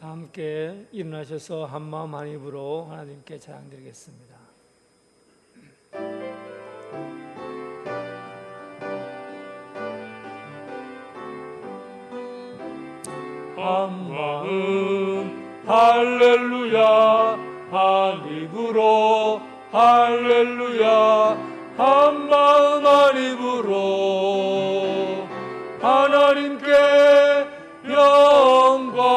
다 함께 일어나셔서 한마음 한입으로 하나님께 찬양드리겠습니다. 한마음 할렐루야 한입으로 할렐루야 한마음 한입으로 하나님께 영광을.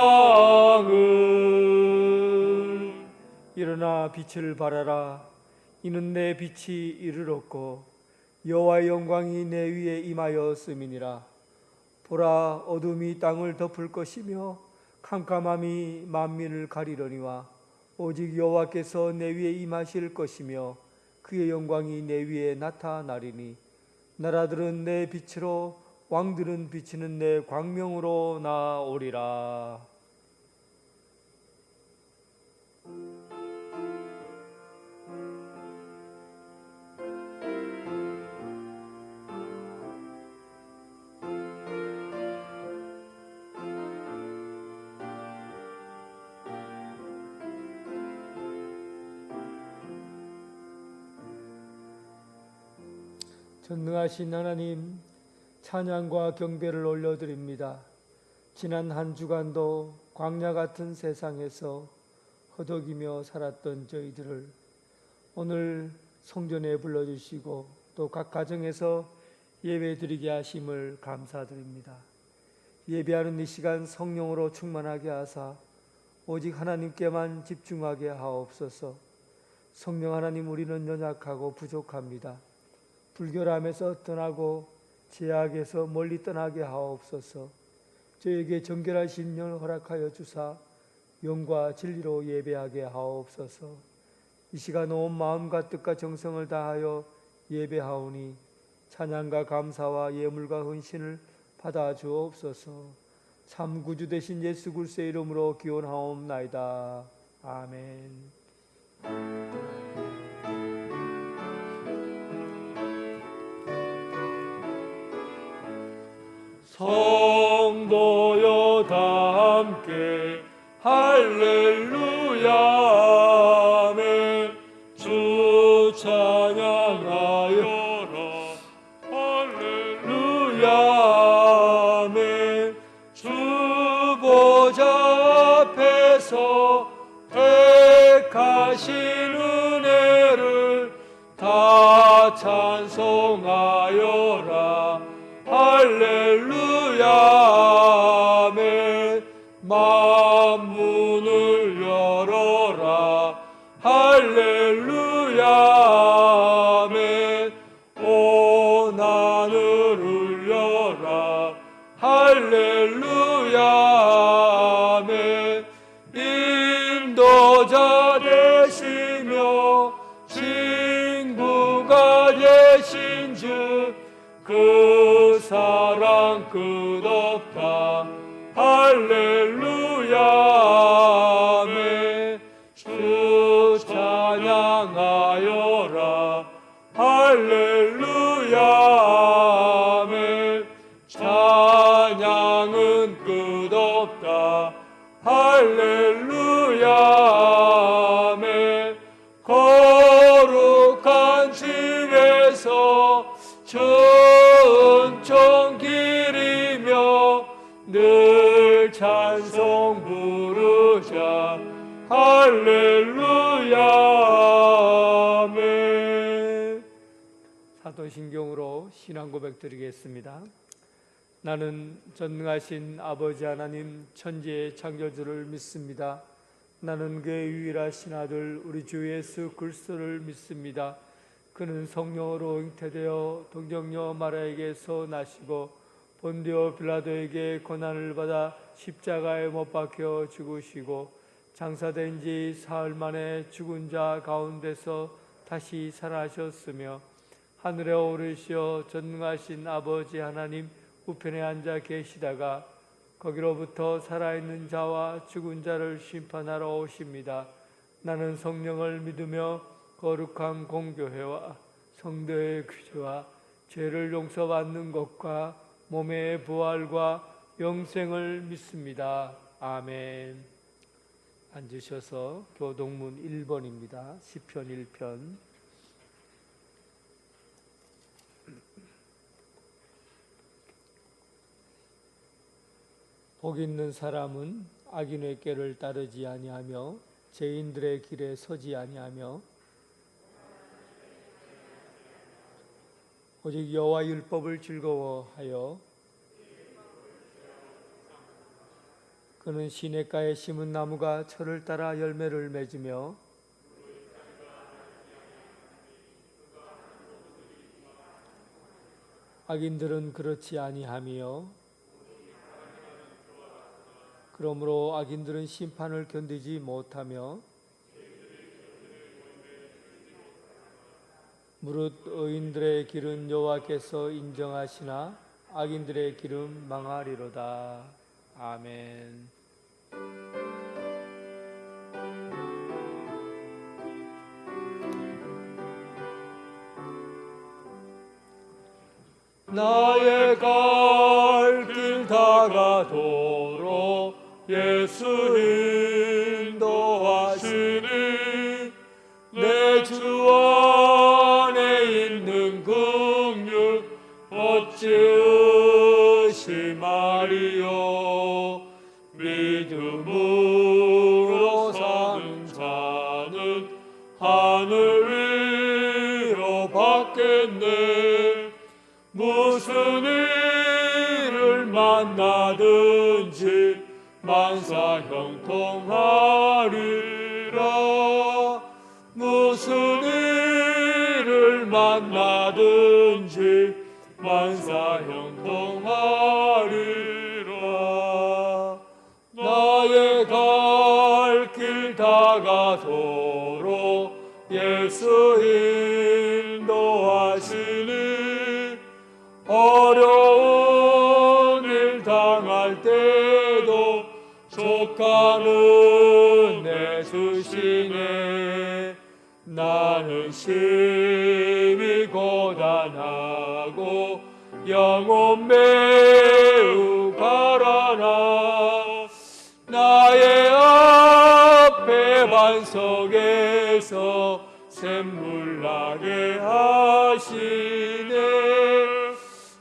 일어나 빛을 발하라. 이는 내 빛이 이르렀고 여호와의 영광이 내 위에 임하였음이니라. 보라, 어둠이 땅을 덮을 것이며 캄캄함이 만민을 가리려니와 오직 여호와께서 내 위에 임하실 것이며 그의 영광이 내 위에 나타나리니 나라들은 내 빛으로 왕들은 비치는 내 광명으로 나오리라. 전능하신 하나님, 찬양과 경배를 올려드립니다. 지난 한 주간도 광야 같은 세상에서 허덕이며 살았던 저희들을 오늘 성전에 불러주시고 또 각 가정에서 예배드리게 하심을 감사드립니다. 예배하는 이 시간 성령으로 충만하게 하사 오직 하나님께만 집중하게 하옵소서. 성령 하나님, 우리는 연약하고 부족합니다. 불결함에서 떠나고 죄악에서 멀리 떠나게 하옵소서. 저에게 정결하신 영을 허락하여 주사 영과 진리로 예배하게 하옵소서. 이 시간 온 마음과 뜻과 정성을 다하여 예배하오니 찬양과 감사와 예물과 헌신을 받아 주옵소서. 참 구주 되신 예수 그리스도의 이름으로 기원하옵나이다. 아멘. 성도여 다 함께 할렐루야 아멘. 주 찬양하여라 할렐루야 아멘. 주 보좌 앞에서 택하신 은혜를 다 찬송하여라 할렐루야 아멘. 만문을 열어라 할렐루야 아멘. 온 하늘 울려라 할렐루야 아멘. 인도자 되시며 친구가 되신 주 그 사랑 끝없다 할렐루야 아멘. 주 찬양하여라 할렐루야 아멘. 찬양은 끝없다 할렐루야 아멘. 거룩한 집에서 천천 길이며 늘 찬송 부르자 할렐루야 아멘. 사도신경으로 신앙 고백 드리겠습니다. 나는 전능하신 아버지 하나님 천지의 창조주를 믿습니다. 나는 그의 유일하신 아들 우리 주 예수 그리스도를 믿습니다. 그는 성령으로 잉태되어 동정녀 마리아에게서 나시고 본디오 빌라도에게 고난을 받아 십자가에 못 박혀 죽으시고 장사된 지 사흘 만에 죽은 자 가운데서 다시 살아나셨으며 하늘에 오르시어 전능하신 아버지 하나님 우편에 앉아 계시다가 거기로부터 살아있는 자와 죽은 자를 심판하러 오십니다. 나는 성령을 믿으며 거룩한 공교회와 성도의 규제와 죄를 용서받는 것과 몸의 부활과 영생을 믿습니다. 아멘. 앉으셔서 교동문 1번입니다. 시편 1편. 복 있는 사람은 악인의 꾀를 따르지 아니하며 죄인들의 길에 서지 아니하며 오직 여호와 율법을 즐거워하여 그는 시냇가에 심은 나무가 철을 따라 열매를 맺으며 악인들은 그렇지 아니하며 그러므로 악인들은 심판을 견디지 못하며 무릇 의인들의 길은 여호와께서 인정하시나 악인들의 길은 망하리로다. 아멘. 나의 갈 길 다가도록 예수 인도하시니 내 주 안에 있는 긍휼 어찌 의심하리요. 믿음으로 사는 자는 하늘 위로 받겠네. 무슨 일을 만나든지 만사 형통하리라. 무슨 일을 만나든지 만사 형통하리라. 나의 갈 길 다가도록 예수 인도하시니 어려운 일 당할 때도 족하는 내 주시네. 나는 심히 고단하고 영혼 매우 가라나. 나의 앞에 반석에서 샘물 나게 하시네.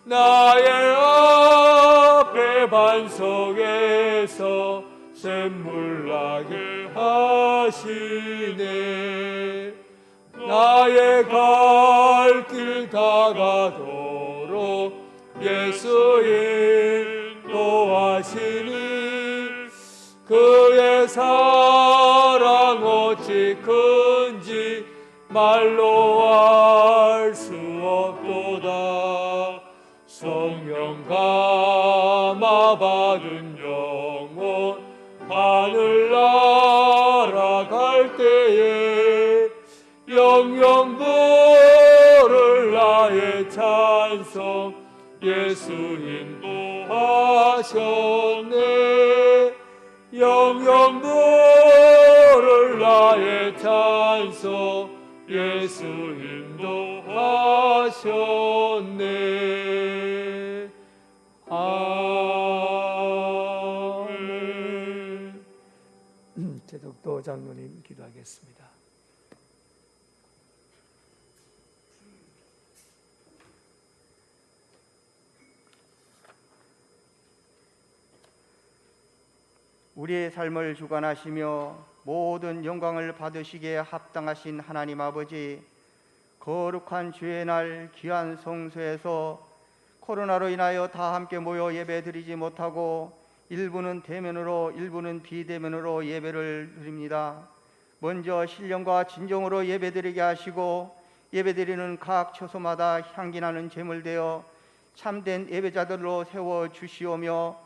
나의 앞에 반석에서 샘물 나게 하시네. 나의 갈 길 다가도록 예수 인도하시니 그의 사랑 어찌 큰지 말로 알 수 없도다. 성령 감화 받은 영혼 하늘 날아갈 때에 영영 부를 나의 찬송 예수 인도하셨네. 영영 부를 나의 찬송 예수 인도하셨네. 아멘. 제독도 장로님 기도하겠습니다. 우리의 삶을 주관하시며 모든 영광을 받으시기에 합당하신 하나님 아버지, 거룩한 주의 날 귀한 성소에서 코로나로 인하여 다 함께 모여 예배드리지 못하고 일부는 대면으로 일부는 비대면으로 예배를 드립니다. 먼저 신령과 진정으로 예배드리게 하시고 예배드리는 각 처소마다 향기나는 제물되어 참된 예배자들로 세워주시오며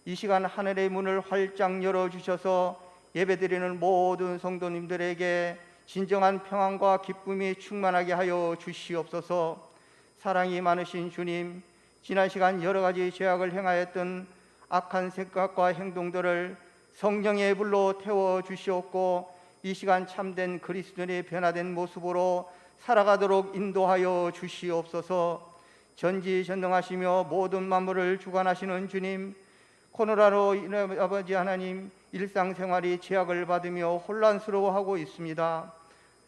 이 시간 하늘의 문을 활짝 열어주셔서 예배드리는 모든 성도님들에게 진정한 평안과 기쁨이 충만하게 하여 주시옵소서. 사랑이 많으신 주님, 지난 시간 여러 가지 죄악을 행하였던 악한 생각과 행동들을 성령의 불로 태워주시옵고 이 시간 참된 그리스도인의 변화된 모습으로 살아가도록 인도하여 주시옵소서. 전지전능하시며 모든 만물을 주관하시는 주님, 코로나로 인해 아버지 하나님 일상생활이 제약을 받으며 혼란스러워하고 있습니다.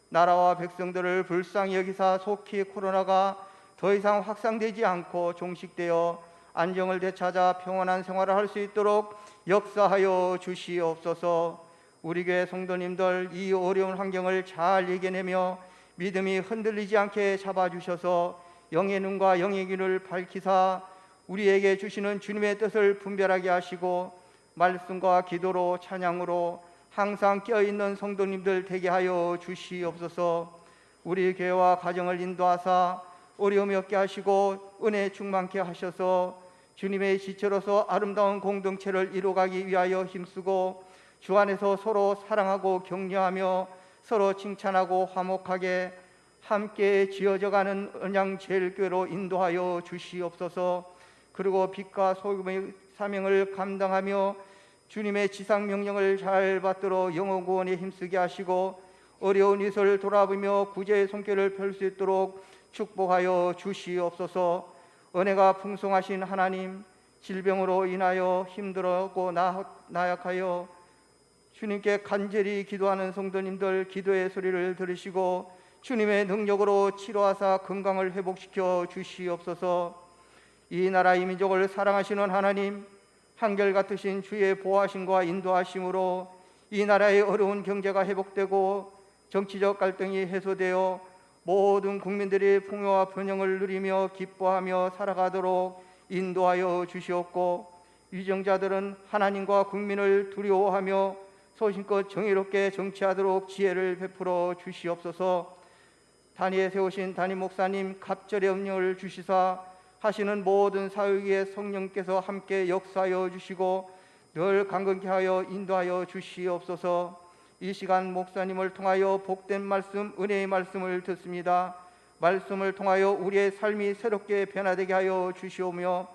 나라와 백성들을 불쌍히 여기사 속히 코로나가 더 이상 확산되지 않고 종식되어 안정을 되찾아 평온한 생활을 할 수 있도록 역사하여 주시옵소서. 우리 교회 성도님들 이 어려운 환경을 잘 이겨내며 믿음이 흔들리지 않게 잡아주셔서 영의 눈과 영의 귀를 밝히사 우리에게 주시는 주님의 뜻을 분별하게 하시고 말씀과 기도로 찬양으로 항상 깨어있는 성도님들 되게 하여 주시옵소서. 우리 교회와 가정을 인도하사 어려움이 없게 하시고 은혜 충만케 하셔서 주님의 지체로서 아름다운 공동체를 이루어가기 위하여 힘쓰고 주 안에서 서로 사랑하고 격려하며 서로 칭찬하고 화목하게 함께 지어져가는 언양제일교회로 인도하여 주시옵소서. 그리고 빛과 소금의 사명을 감당하며 주님의 지상명령을 잘 받들어 영혼구원에 힘쓰게 하시고 어려운 이웃을 돌아보며 구제의 손길을 펼 수 있도록 축복하여 주시옵소서. 은혜가 풍성하신 하나님, 질병으로 인하여 힘들었고 나약하여 주님께 간절히 기도하는 성도님들 기도의 소리를 들으시고 주님의 능력으로 치료하사 건강을 회복시켜 주시옵소서. 이 나라 이 민족을 사랑하시는 하나님, 한결같으신 주의 보호하심과 인도하심으로 이 나라의 어려운 경제가 회복되고 정치적 갈등이 해소되어 모든 국민들이 풍요와 번영을 누리며 기뻐하며 살아가도록 인도하여 주시옵고 위정자들은 하나님과 국민을 두려워하며 소신껏 정의롭게 정치하도록 지혜를 베풀어 주시옵소서. 단위에 세우신 담임 목사님 갑절의 음령을 주시사 하시는 모든 사역에 성령께서 함께 역사하여 주시고 늘 강건케 하여 인도하여 주시옵소서. 이 시간 목사님을 통하여 복된 말씀, 은혜의 말씀을 듣습니다. 말씀을 통하여 우리의 삶이 새롭게 변화되게 하여 주시오며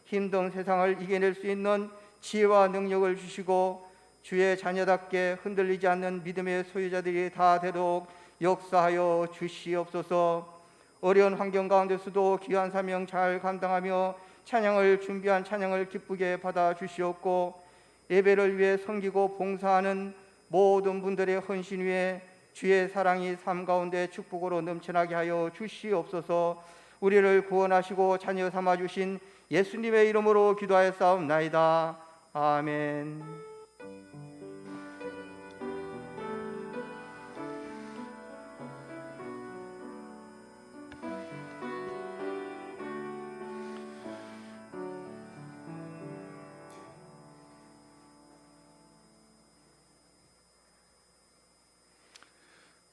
힘든 세상을 이겨낼 수 있는 지혜와 능력을 주시고 주의 자녀답게 흔들리지 않는 믿음의 소유자들이 다 되도록 역사하여 주시옵소서. 어려운 환경 가운데서도 귀한 사명 잘 감당하며 찬양을 준비한 찬양을 기쁘게 받아 주시옵고 예배를 위해 섬기고 봉사하는 모든 분들의 헌신 위에 주의 사랑이 삶 가운데 축복으로 넘쳐나게 하여 주시옵소서. 우리를 구원하시고 자녀 삼아 주신 예수님의 이름으로 기도하였사옵나이다. 아멘.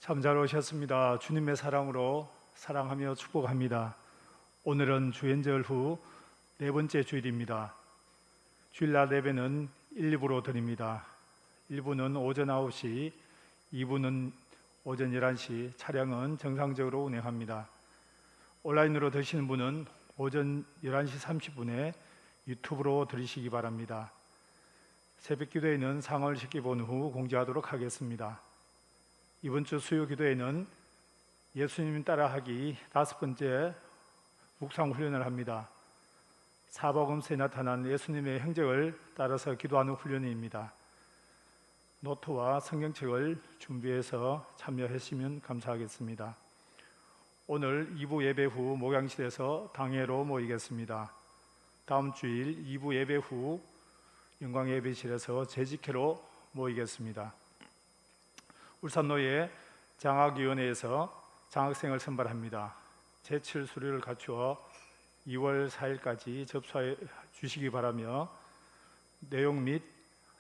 참 잘 오셨습니다. 주님의 사랑으로 사랑하며 축복합니다. 오늘은 주연절 후 네 번째 주일입니다. 주일날 예배는 1, 2부로 드립니다. 1부는 오전 9시, 2부는 오전 11시, 차량은 정상적으로 운행합니다. 온라인으로 드시는 분은 오전 11시 30분에 유튜브로 들으시기 바랍니다. 새벽 기도회는 상을 쉽게 본 후 공지하도록 하겠습니다. 이번 주 수요 기도회는 예수님 따라하기 5번째 묵상 훈련을 합니다. 사복음서에 나타난 예수님의 행적을 따라서 기도하는 훈련입니다. 노트와 성경책을 준비해서 참여하시면 감사하겠습니다. 오늘 2부 예배 후 목양실에서 당회로 모이겠습니다. 다음 주일 2부 예배 후 영광 예배실에서 재직회로 모이겠습니다. 울산노예 장학위원회에서 장학생을 선발합니다. 제출 서류를 갖추어 2월 4일까지 접수해 주시기 바라며 내용 및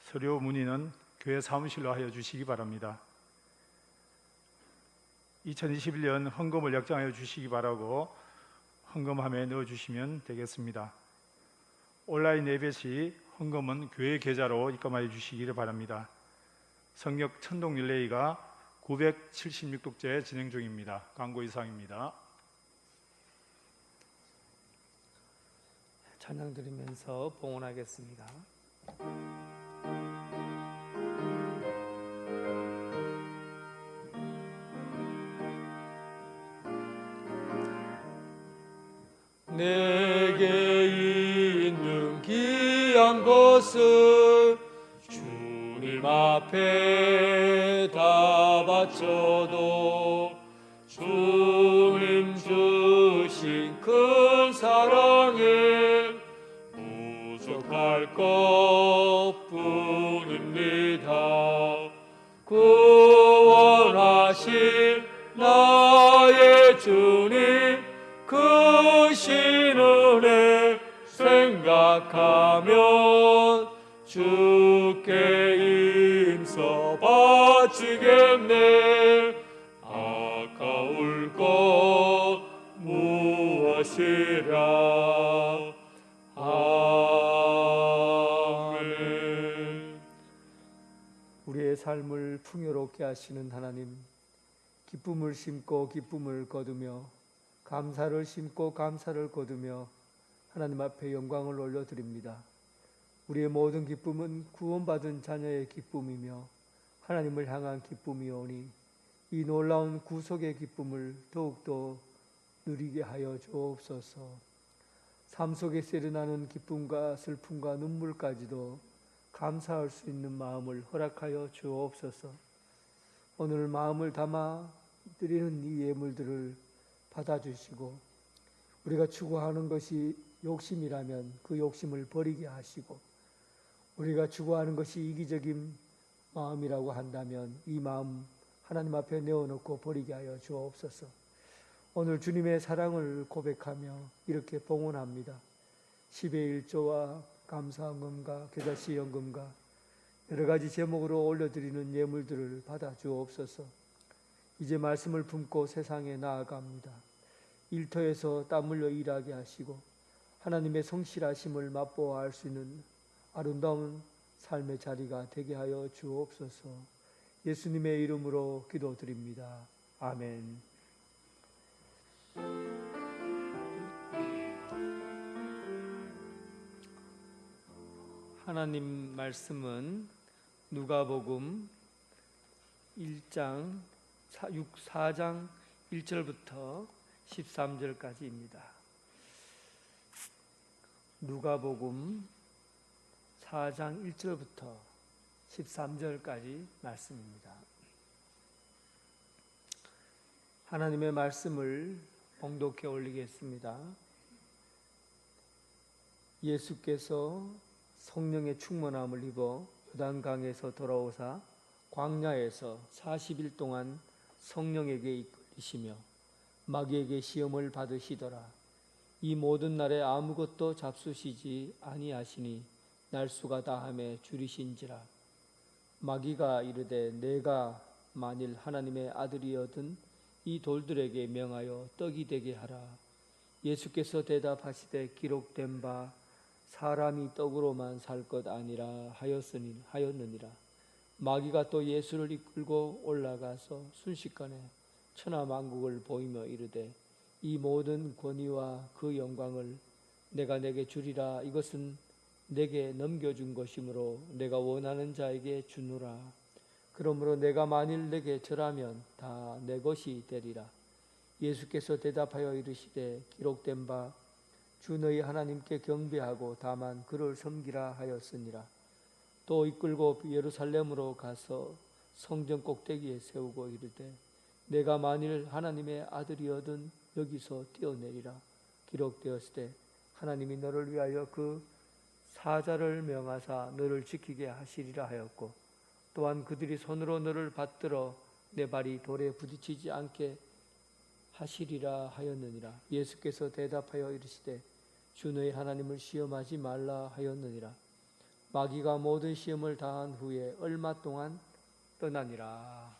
서류 문의는 교회 사무실로 하여 주시기 바랍니다. 2021년 헌금을 역장하여 주시기 바라고 헌금함에 넣어주시면 되겠습니다. 온라인 예배 시 헌금은 교회 계좌로 입금하여 주시기를 바랍니다. 성역 천동 릴레이가 976독째 진행 중입니다. 광고 이상입니다. 찬양 드리면서 봉헌하겠습니다. 내게 있는 귀한 것을 주님 주님 앞에 다 바쳐도 주님 주신 큰 사랑에 부족할 것뿐입니다. 구원하실 나의 주님 크신 은혜 생각하면 주께 임서 바치겠네. 아까울 것 무엇이라. 아멘. 우리의 삶을 풍요롭게 하시는 하나님, 기쁨을 심고 기쁨을 거두며 감사를 심고 감사를 거두며 하나님 앞에 영광을 올려드립니다. 우리의 모든 기쁨은 구원받은 자녀의 기쁨이며 하나님을 향한 기쁨이오니 이 놀라운 구속의 기쁨을 더욱더 누리게 하여 주옵소서. 삶 속에서 일어나는 기쁨과 슬픔과 눈물까지도 감사할 수 있는 마음을 허락하여 주옵소서. 오늘 마음을 담아 드리는 이 예물들을 받아주시고 우리가 추구하는 것이 욕심이라면 그 욕심을 버리게 하시고 우리가 추구하는 것이 이기적인 마음이라고 한다면 이 마음 하나님 앞에 내어놓고 버리게 하여 주옵소서. 오늘 주님의 사랑을 고백하며 이렇게 봉헌합니다. 10의 1조와 감사헌금과 겨자씨 연금과 여러 가지 제목으로 올려드리는 예물들을 받아 주옵소서. 이제 말씀을 품고 세상에 나아갑니다. 일터에서 땀 흘려 일하게 하시고 하나님의 성실하심을 맛보아 알 수 있는 아름다운 삶의 자리가 되게 하여 주옵소서. 예수님의 이름으로 기도드립니다. 아멘. 하나님 말씀은 누가복음 4장 1절부터 13절까지입니다. 누가복음 4장 1절부터 13절까지 말씀입니다. 하나님의 말씀을 봉독해 올리겠습니다. 예수께서 성령의 충만함을 입어 요단강에서 돌아오사 광야에서 40일 동안 성령에게 이끌리시며 마귀에게 시험을 받으시더라. 이 모든 날에 아무것도 잡수시지 아니하시니 날수가 다함에 줄이신지라. 마귀가 이르되 내가 만일 하나님의 아들이어든 이 돌들에게 명하여 떡이 되게 하라. 예수께서 대답하시되 기록된 바 사람이 떡으로만 살 것 아니라 하였느니라. 마귀가 또 예수를 이끌고 올라가서 순식간에 천하만국을 보이며 이르되 이 모든 권위와 그 영광을 내가 내게 주리라. 이것은 내게 넘겨준 것이므로 내가 원하는 자에게 주노라. 그러므로 내가 만일 내게 절하면 다 내 것이 되리라. 예수께서 대답하여 이르시되 기록된 바 주 너희 하나님께 경배하고 다만 그를 섬기라 하였으니라. 또 이끌고 예루살렘으로 가서 성전 꼭대기에 세우고 이르되 내가 만일 하나님의 아들이어든 여기서 뛰어내리라. 기록되었으되 하나님이 너를 위하여 그 사자를 명하사 너를 지키게 하시리라 하였고 또한 그들이 손으로 너를 받들어 내 발이 돌에 부딪히지 않게 하시리라 하였느니라. 예수께서 대답하여 이르시되 주 너희 하나님을 시험하지 말라 하였느니라. 마귀가 모든 시험을 다한 후에 얼마 동안 떠나니라.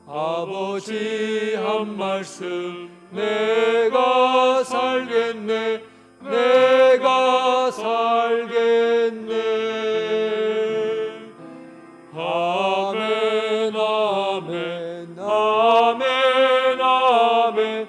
아버지 한 말씀 내가 살겠네. 내가 살겠네. 아멘 아멘 아멘 아멘 아멘.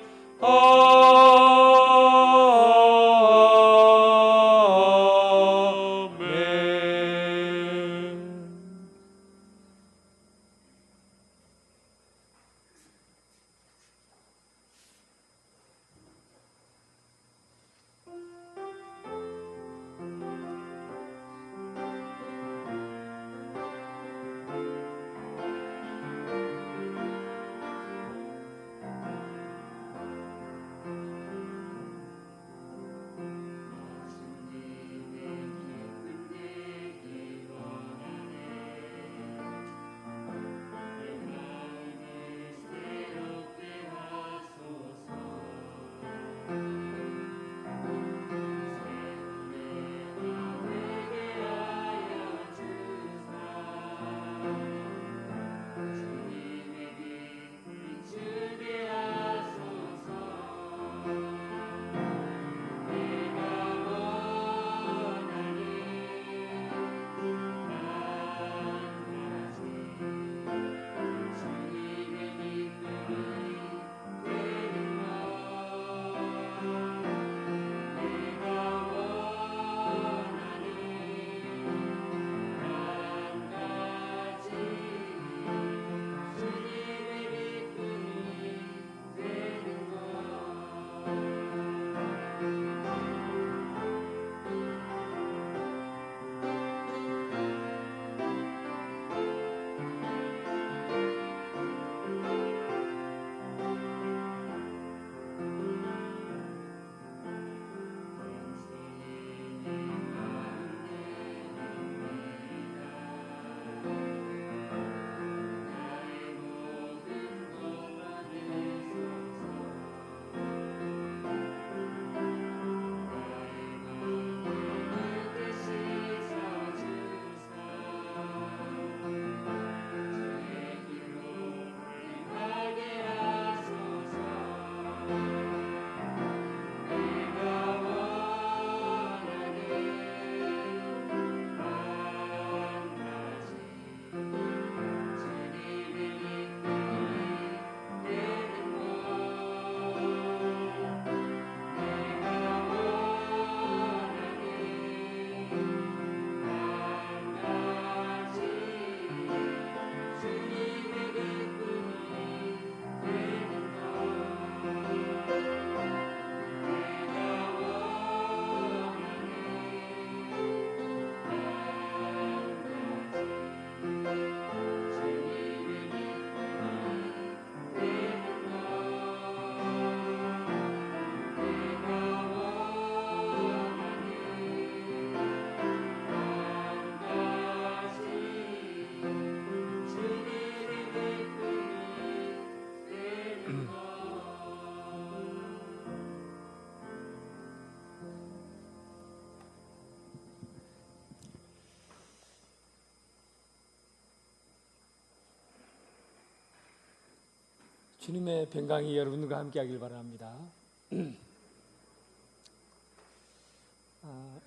주님의 평강이 여러분과 함께하길 바랍니다.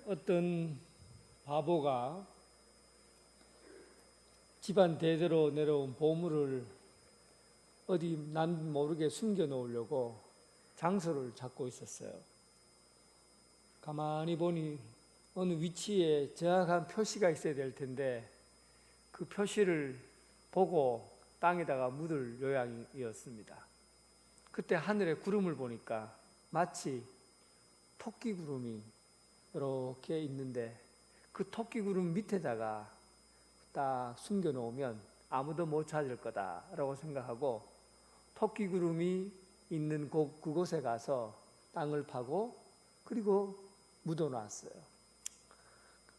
어떤 바보가 집안 대대로 내려온 보물을 어디 남 모르게 숨겨 놓으려고 장소를 찾고 있었어요. 가만히 보니 어느 위치에 정확한 표시가 있어야 될 텐데 그 표시를 보고 땅에다가 묻을 요양이었습니다. 그때 하늘에 구름을 보니까 마치 토끼 구름이 이렇게 있는데 그 토끼 구름 밑에다가 딱 숨겨 놓으면 아무도 못 찾을 거다라고 생각하고 토끼 구름이 있는 그곳에 가서 땅을 파고 그리고 묻어놨어요.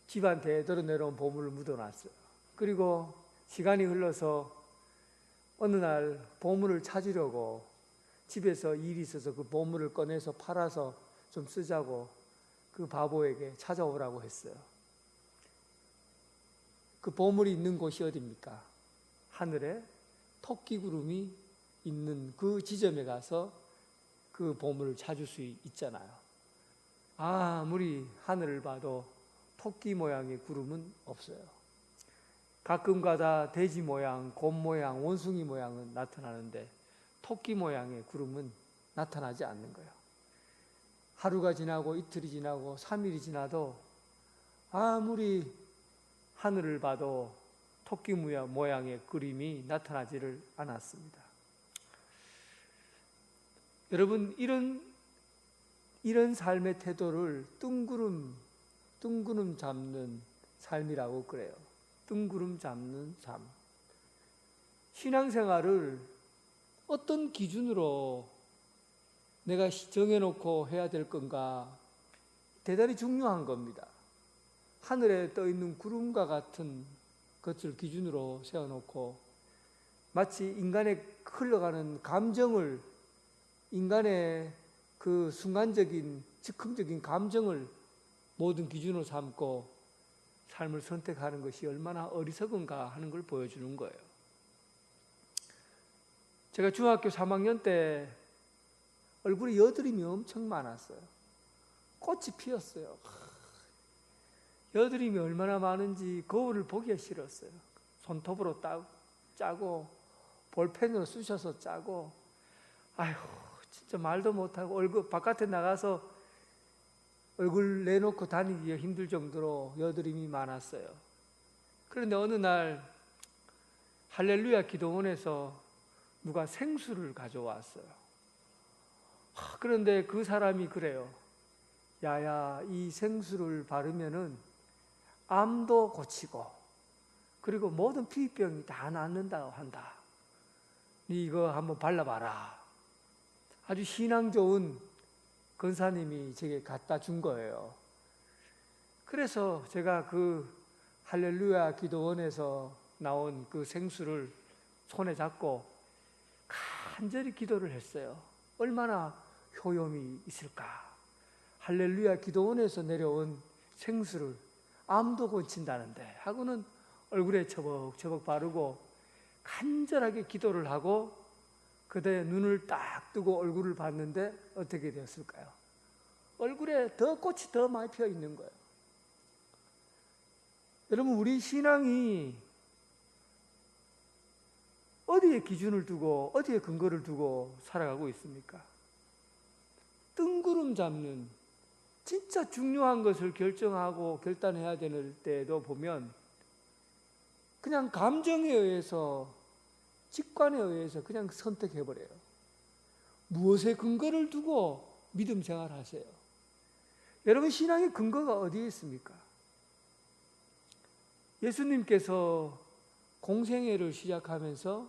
집안 대대로 내려온 보물을 묻어놨어요. 그리고 시간이 흘러서 어느 날 보물을 찾으려고 집에서 일이 있어서 그 보물을 꺼내서 팔아서 좀 쓰자고 그 바보에게 찾아오라고 했어요. 그 보물이 있는 곳이 어디입니까? 하늘에 토끼 구름이 있는 그 지점에 가서 그 보물을 찾을 수 있잖아요. 아무리 하늘을 봐도 토끼 모양의 구름은 없어요. 가끔가다 돼지 모양, 곰 모양, 원숭이 모양은 나타나는데 토끼 모양의 구름은 나타나지 않는 거예요. 하루가 지나고 이틀이 지나고 3일이 지나도 아무리 하늘을 봐도 토끼 모양의 그림이 나타나지를 않았습니다. 여러분, 이런 삶의 태도를 뜬구름 잡는 삶이라고 그래요. 뜬구름 잡는 삶. 신앙생활을 어떤 기준으로 내가 정해놓고 해야 될 건가? 대단히 중요한 겁니다. 하늘에 떠 있는 구름과 같은 것을 기준으로 세워놓고 마치 인간의 흘러가는 감정을, 인간의 그 순간적인 즉흥적인 감정을 모든 기준으로 삼고 삶을 선택하는 것이 얼마나 어리석은가 하는 걸 보여주는 거예요. 제가 중학교 3학년 때 얼굴에 여드름이 엄청 많았어요. 꽃이 피었어요. 여드름이 얼마나 많은지 거울을 보기가 싫었어요. 손톱으로 짜고 볼펜으로 쑤셔서 짜고, 아휴 진짜 말도 못하고 얼굴 바깥에 나가서 얼굴 내놓고 다니기가 힘들 정도로 여드름이 많았어요. 그런데 어느 날 할렐루야 기도원에서 누가 생수를 가져왔어요. 그런데 그 사람이 그래요. 야야, 이 생수를 바르면은 암도 고치고 그리고 모든 피부병이 다 낫는다고 한다. 니 이거 한번 발라봐라. 아주 신앙 좋은 권사님이 제게 갖다 준 거예요. 그래서 제가 그 할렐루야 기도원에서 나온 그 생수를 손에 잡고 간절히 기도를 했어요. 얼마나 효용이 있을까? 할렐루야 기도원에서 내려온 생수를 암도 고친다는데 하고는 얼굴에 처벅처벅 바르고 간절하게 기도를 하고 그때 눈을 딱 뜨고 얼굴을 봤는데 어떻게 되었을까요? 얼굴에 꽃이 더 많이 피어 있는 거예요. 여러분, 우리 신앙이 어디에 기준을 두고 어디에 근거를 두고 살아가고 있습니까? 뜬구름 잡는 진짜 중요한 것을 결정하고 결단해야 되는 때도 보면 그냥 감정에 의해서, 직관에 의해서 그냥 선택해버려요. 무엇에 근거를 두고 믿음 생활하세요? 여러분, 신앙의 근거가 어디에 있습니까? 예수님께서 공생애를 시작하면서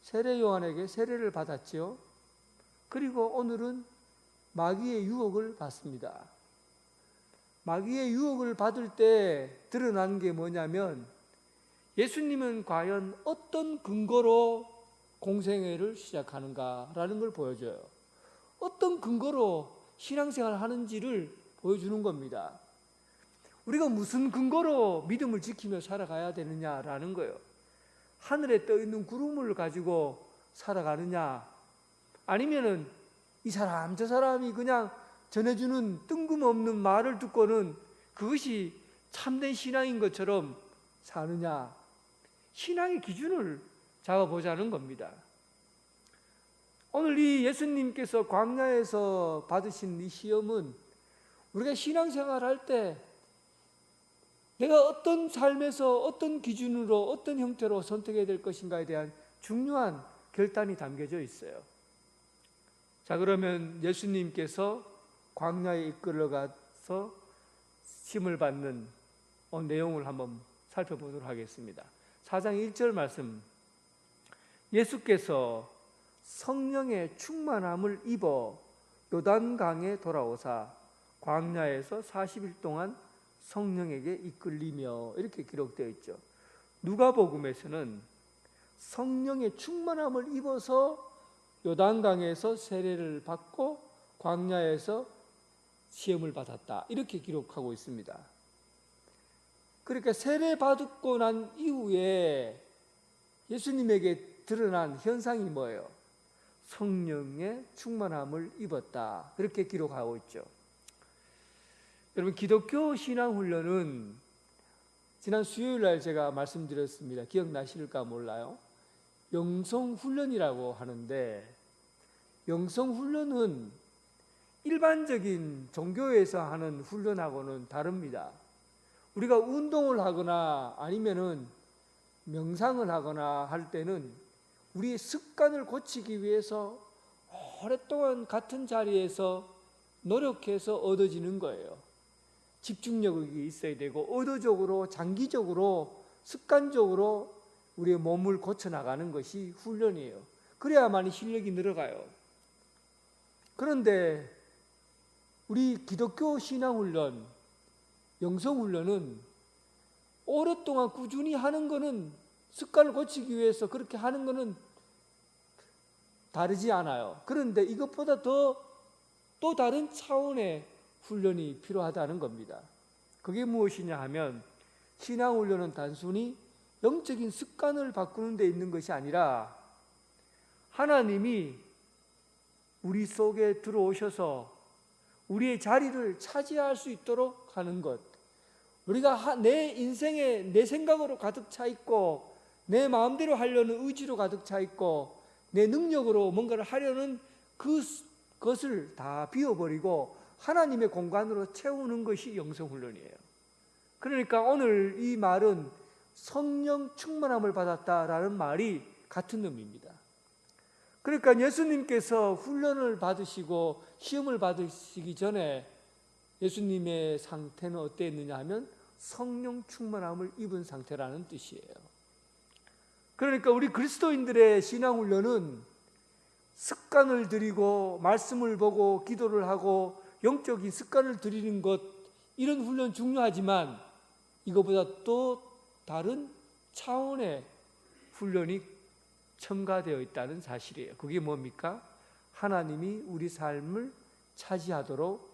세례 요한에게 세례를 받았지요. 그리고 오늘은 마귀의 유혹을 받습니다. 마귀의 유혹을 받을 때 드러난 게 뭐냐면 예수님은 과연 어떤 근거로 공생애를 시작하는가라는 걸 보여줘요. 어떤 근거로 신앙생활을 하는지를 보여주는 겁니다. 우리가 무슨 근거로 믿음을 지키며 살아가야 되느냐라는 거예요. 하늘에 떠 있는 구름을 가지고 살아가느냐, 아니면은 이 사람 저 사람이 그냥 전해주는 뜬금없는 말을 듣고는 그것이 참된 신앙인 것처럼 사느냐, 신앙의 기준을 잡아보자는 겁니다. 오늘 이 예수님께서 광야에서 받으신 이 시험은 우리가 신앙생활 할 때 내가 어떤 삶에서 어떤 기준으로 어떤 형태로 선택해야 될 것인가에 대한 중요한 결단이 담겨져 있어요. 자, 그러면 예수님께서 광야에 이끌어가서 시험을 받는 내용을 한번 살펴보도록 하겠습니다. 4장 1절 말씀, 예수께서 성령의 충만함을 입어 요단강에 돌아오사 광야에서 40일 동안 성령에게 이끌리며, 이렇게 기록되어 있죠. 누가복음에서는 성령의 충만함을 입어서 요단강에서 세례를 받고 광야에서 시험을 받았다, 이렇게 기록하고 있습니다. 그러니까 세례 받고 난 이후에 예수님에게 드러난 현상이 뭐예요? 성령의 충만함을 입었다, 이렇게 기록하고 있죠. 여러분, 기독교 신앙훈련은 지난 수요일 날 제가 말씀드렸습니다. 기억나실까 몰라요. 영성훈련이라고 하는데, 영성훈련은 일반적인 종교에서 하는 훈련하고는 다릅니다. 우리가 운동을 하거나 아니면은 명상을 하거나 할 때는 우리의 습관을 고치기 위해서 오랫동안 같은 자리에서 노력해서 얻어지는 거예요. 집중력이 있어야 되고 의도적으로 장기적으로 습관적으로 우리의 몸을 고쳐나가는 것이 훈련이에요. 그래야만 실력이 늘어가요. 그런데 우리 기독교 신앙훈련, 영성훈련은 오랫동안 꾸준히 하는 것은, 습관을 고치기 위해서 그렇게 하는 것은 다르지 않아요. 그런데 이것보다 또 다른 차원의 훈련이 필요하다는 겁니다. 그게 무엇이냐 하면, 신앙훈련은 단순히 영적인 습관을 바꾸는 데 있는 것이 아니라 하나님이 우리 속에 들어오셔서 우리의 자리를 차지할 수 있도록 하는 것. 우리가 내 인생에 내 생각으로 가득 차 있고 내 마음대로 하려는 의지로 가득 차 있고 내 능력으로 뭔가를 하려는 그것을 다 비워버리고 하나님의 공간으로 채우는 것이 영성훈련이에요. 그러니까 오늘 이 말은 성령 충만함을 받았다라는 말이 같은 의미입니다. 그러니까 예수님께서 훈련을 받으시고 시험을 받으시기 전에 예수님의 상태는 어땠느냐 하면 성령 충만함을 입은 상태라는 뜻이에요. 그러니까 우리 그리스도인들의 신앙훈련은 습관을 들이고 말씀을 보고 기도를 하고 영적인 습관을 들이는 것, 이런 훈련 중요하지만 이것보다 또 다른 차원의 훈련이 첨가되어 있다는 사실이에요. 그게 뭡니까? 하나님이 우리 삶을 차지하도록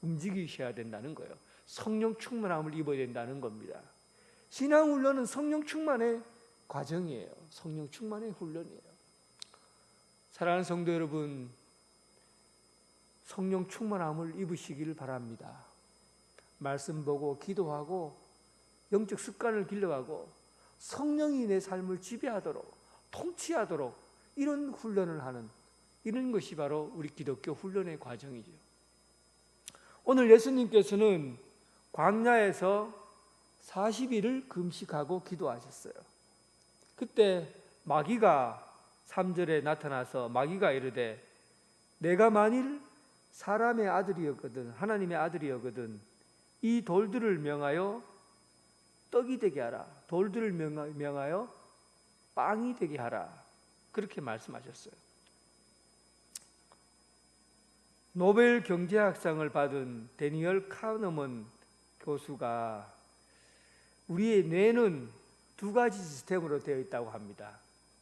움직이셔야 된다는 거예요. 성령 충만함을 입어야 된다는 겁니다. 신앙훈련은 성령 충만의 과정이에요. 성령 충만의 훈련이에요. 사랑하는 성도 여러분, 성령 충만함을 입으시기를 바랍니다. 말씀 보고 기도하고 영적 습관을 길러가고 성령이 내 삶을 지배하도록, 통치하도록 이런 훈련을 하는, 이런 것이 바로 우리 기독교 훈련의 과정이죠. 오늘 예수님께서는 광야에서 40일을 금식하고 기도하셨어요. 그때 마귀가 3절에 나타나서 마귀가 이르되 내가 만일 사람의 아들이었거든, 하나님의 아들이었거든 이 돌들을 명하여 떡이 되게 하라, 돌들을 명하여 빵이 되게 하라, 그렇게 말씀하셨어요. 노벨 경제학상을 받은 데니얼 카너먼 교수가 우리의 뇌는 두 가지 시스템으로 되어 있다고 합니다.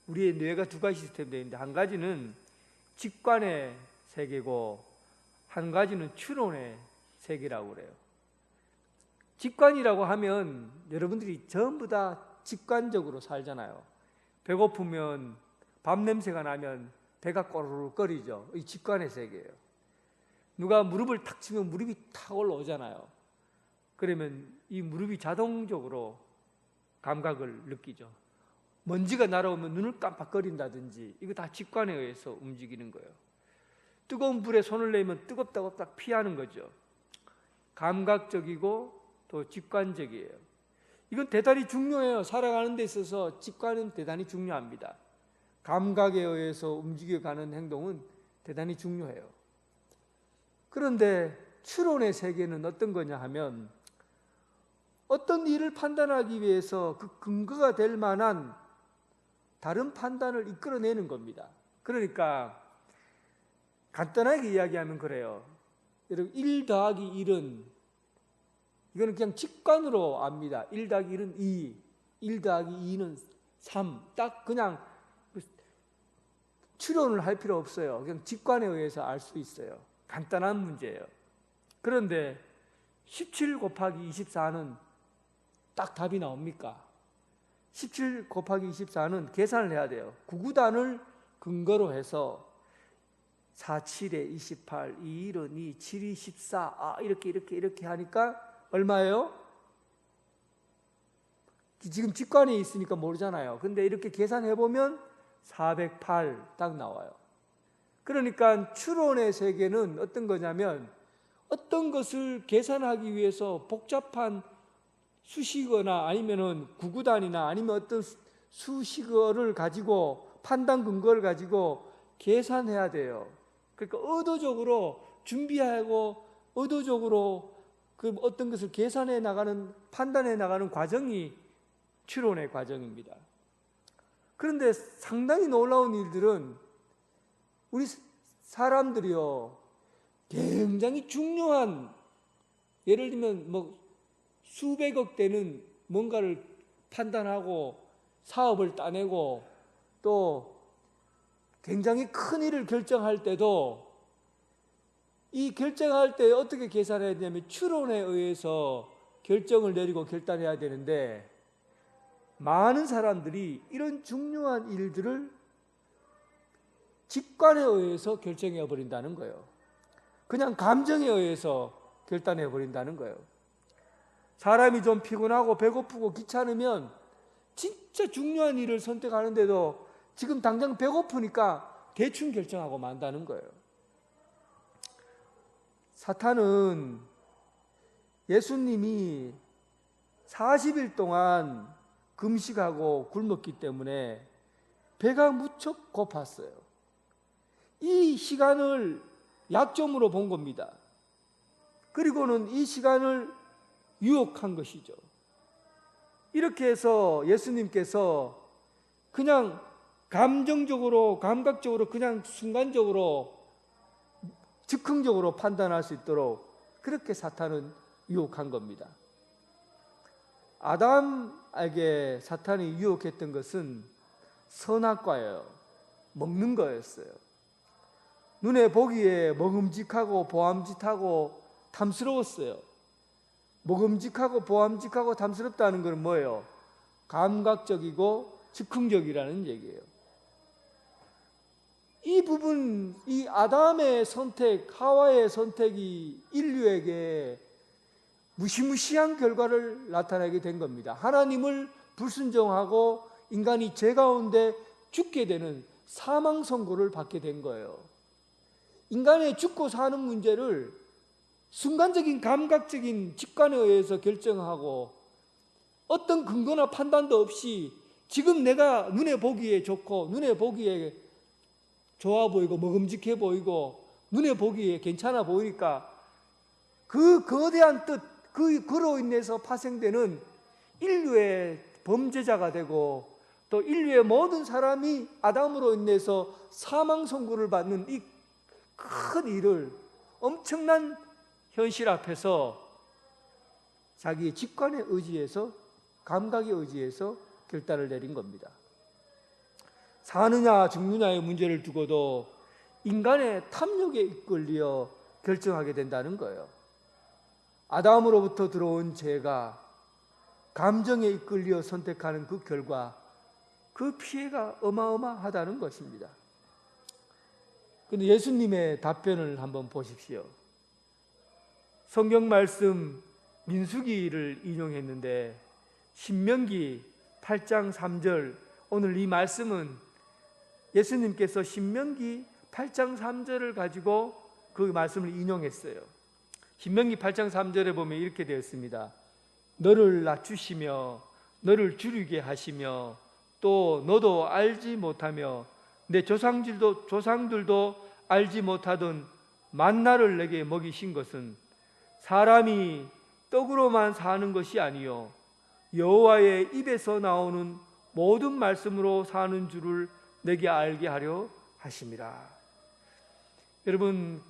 우리의 뇌가 두 가지 시스템이 되어 있는데 한 가지는 직관의 세계고 한 가지는 추론의 세계라고 그래요. 직관이라고 하면 여러분들이 전부 다 직관적으로 살잖아요. 배고프면 밥 냄새가 나면 배가 꼬르륵거리죠. 이 직관의 세계예요. 누가 무릎을 탁 치면 무릎이 탁 올라오잖아요. 그러면 이 무릎이 자동적으로 감각을 느끼죠. 먼지가 날아오면 눈을 깜빡거린다든지, 이거 다 직관에 의해서 움직이는 거예요. 뜨거운 불에 손을 내면 뜨겁다고 딱 피하는 거죠. 감각적이고 또 직관적이에요. 이건 대단히 중요해요. 살아가는 데 있어서 직관은 대단히 중요합니다. 감각에 의해서 움직여가는 행동은 대단히 중요해요. 그런데 추론의 세계는 어떤 거냐 하면, 어떤 일을 판단하기 위해서 그 근거가 될 만한 다른 판단을 이끌어내는 겁니다. 그러니까 간단하게 이야기하면 그래요. 여러분, 1 더하기 1은, 이거는 그냥 직관으로 압니다. 1 더하기 1은 2, 1 더하기 2는 3. 딱 그냥 추론을 할 필요 없어요. 그냥 직관에 의해서 알 수 있어요. 간단한 문제예요. 그런데 17 곱하기 24는 딱 답이 나옵니까? 17 곱하기 24는 계산을 해야 돼요. 구구단을 근거로 해서 4, 7에 28, 2, 1은 2, 7이 14, 이렇게 하니까 얼마예요? 지금 직관에 있으니까 모르잖아요. 근데 이렇게 계산해보면 408 딱 나와요. 그러니까 추론의 세계는 어떤 거냐면, 어떤 것을 계산하기 위해서 복잡한 수식어나 아니면은 구구단이나 아니면 어떤 수식어를 가지고, 판단 근거를 가지고 계산해야 돼요. 그러니까 의도적으로 준비하고 의도적으로 그 어떤 것을 계산해 나가는, 판단해 나가는 과정이 추론의 과정입니다. 그런데 상당히 놀라운 일들은, 우리 사람들이요, 굉장히 중요한, 예를 들면 뭐 수백억 되는 뭔가를 판단하고 사업을 따내고 또 굉장히 큰 일을 결정할 때도, 이 결정할 때 어떻게 계산해야 되냐면 추론에 의해서 결정을 내리고 결단해야 되는데, 많은 사람들이 이런 중요한 일들을 직관에 의해서 결정해 버린다는 거예요. 그냥 감정에 의해서 결단해 버린다는 거예요. 사람이 좀 피곤하고 배고프고 귀찮으면 진짜 중요한 일을 선택하는데도 지금 당장 배고프니까 대충 결정하고 만다는 거예요. 사탄은 예수님이 40일 동안 금식하고 굶었기 때문에 배가 무척 고팠어요. 이 시간을 약점으로 본 겁니다. 그리고는 이 시간을 유혹한 것이죠. 이렇게 해서 예수님께서 그냥 감정적으로, 감각적으로, 그냥 순간적으로, 즉흥적으로 판단할 수 있도록 그렇게 사탄은 유혹한 겁니다. 아담에게 사탄이 유혹했던 것은 선악과예요. 먹는 거였어요. 눈에 보기에 먹음직하고 보암직하고 탐스러웠어요. 먹음직하고 보암직하고 탐스럽다는 것은 뭐예요? 감각적이고 즉흥적이라는 얘기예요. 이 부분, 이 아담의 선택, 하와의 선택이 인류에게 무시무시한 결과를 나타내게 된 겁니다. 하나님을 불순종하고 인간이 죄 가운데 죽게 되는 사망 선고를 받게 된 거예요. 인간의 죽고 사는 문제를 순간적인 감각적인 직관에 의해서 결정하고 어떤 근거나 판단도 없이 지금 내가 눈에 보기에 좋고 눈에 보기에 좋아 보이고 먹음직해 보이고 눈에 보기에 괜찮아 보이니까 그 거대한 뜻, 그로 인해서 파생되는 인류의 범죄자가 되고 또 인류의 모든 사람이 아담으로 인해서 사망 선고를 받는 이 큰 일을, 엄청난 현실 앞에서 자기의 직관에 의지해서, 감각에 의지해서 결단을 내린 겁니다. 사느냐 죽느냐의 문제를 두고도 인간의 탐욕에 이끌려 결정하게 된다는 거예요. 아담으로부터 들어온 죄가 감정에 이끌려 선택하는 그 결과, 그 피해가 어마어마하다는 것입니다. 근데 예수님의 답변을 한번 보십시오. 성경 말씀 민수기를 인용했는데 신명기 8장 3절, 오늘 이 말씀은 예수님께서 신명기 8장 3절을 가지고 그 말씀을 인용했어요. 신명기 8장 3절에 보면 이렇게 되어 있습니다. 너를 낮추시며 너를 줄이게 하시며 또 너도 알지 못하며 내 조상들도 알지 못하던 만나를 내게 먹이신 것은 사람이 떡으로만 사는 것이 아니요 여호와의 입에서 나오는 모든 말씀으로 사는 줄을 내게 알게 하려 하심이라. 여러분,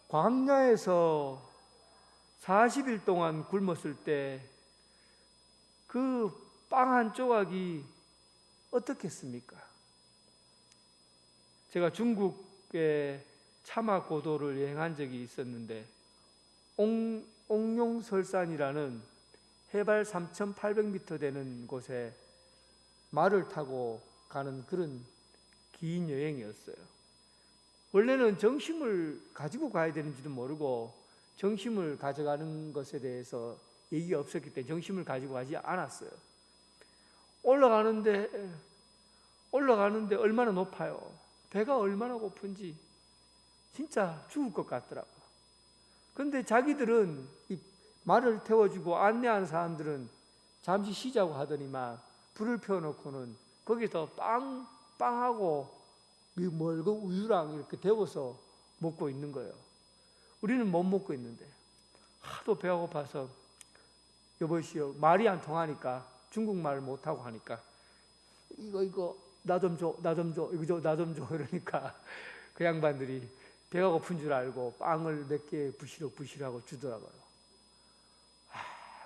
광야에서 40일 동안 굶었을 때 그 빵 한 조각이 어떻겠습니까? 제가 중국의 차마 고도를 여행한 적이 있었는데 옥룡설산이라는 해발 3,800m 되는 곳에 말을 타고 가는 그런 긴 여행이었어요. 원래는 정심을 가지고 가야 되는지도 모르고 정심을 가져가는 것에 대해서 얘기가 없었기 때문에 정심을 가지고 가지 않았어요. 올라가는데 얼마나 높아요. 배가 얼마나 고픈지 진짜 죽을 것 같더라고. 그런데 자기들은 이 말을 태워주고 안내하는 사람들은 잠시 쉬자고 하더니만 불을 펴놓고는 거기서 빵하고 멀고 우유랑 이렇게 데워서 먹고 있는 거예요. 우리는 못 먹고 있는데 하도 배가 고파서 여보시오, 말이 안 통하니까 중국말을 못하고 하니까 이거 나 좀 줘, 나 좀 줘, 이거 줘, 나 좀 줘 이러니까 그 양반들이 배가 고픈 줄 알고 빵을 몇 개 부시럭부시럭하고 주더라고요.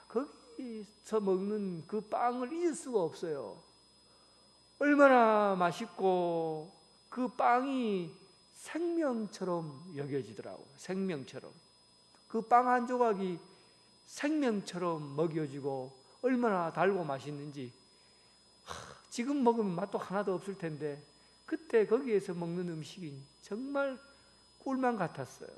거기서 먹는 그 빵을 잊을 수가 없어요. 얼마나 맛있고 그 빵이 생명처럼 여겨지더라고요. 생명처럼. 그 빵 한 조각이 생명처럼 먹여지고 얼마나 달고 맛있는지 지금 먹으면 맛도 하나도 없을 텐데 그때 거기에서 먹는 음식이 정말 꿀만 같았어요.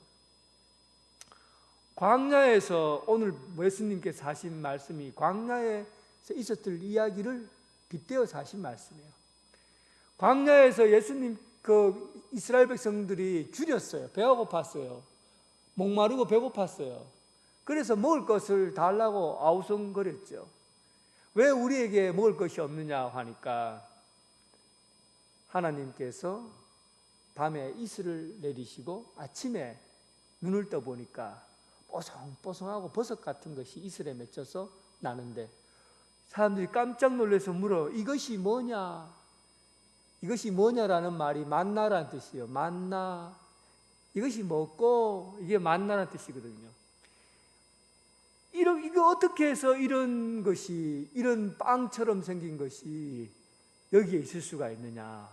광야에서 오늘 예수님께서 하신 말씀이 광야에서 있었던 이야기를 빗대어서 하신 말씀이에요. 광야에서 예수님 이스라엘 백성들이 줄였어요. 배가 고팠어요. 목마르고 배고팠어요. 그래서 먹을 것을 달라고 아우성거렸죠. 왜 우리에게 먹을 것이 없느냐 하니까 하나님께서 밤에 이슬을 내리시고 아침에 눈을 떠보니까 뽀송뽀송하고 버섯 같은 것이 이슬에 맺혀서 나는데 사람들이 깜짝 놀라서 물어, 이것이 뭐냐? 이것이 뭐냐라는 말이 만나라는 뜻이에요. 만나. 이것이 먹고 이게 만나라는 뜻이거든요. 이거 어떻게 해서 이런 것이, 이런 빵처럼 생긴 것이 여기에 있을 수가 있느냐?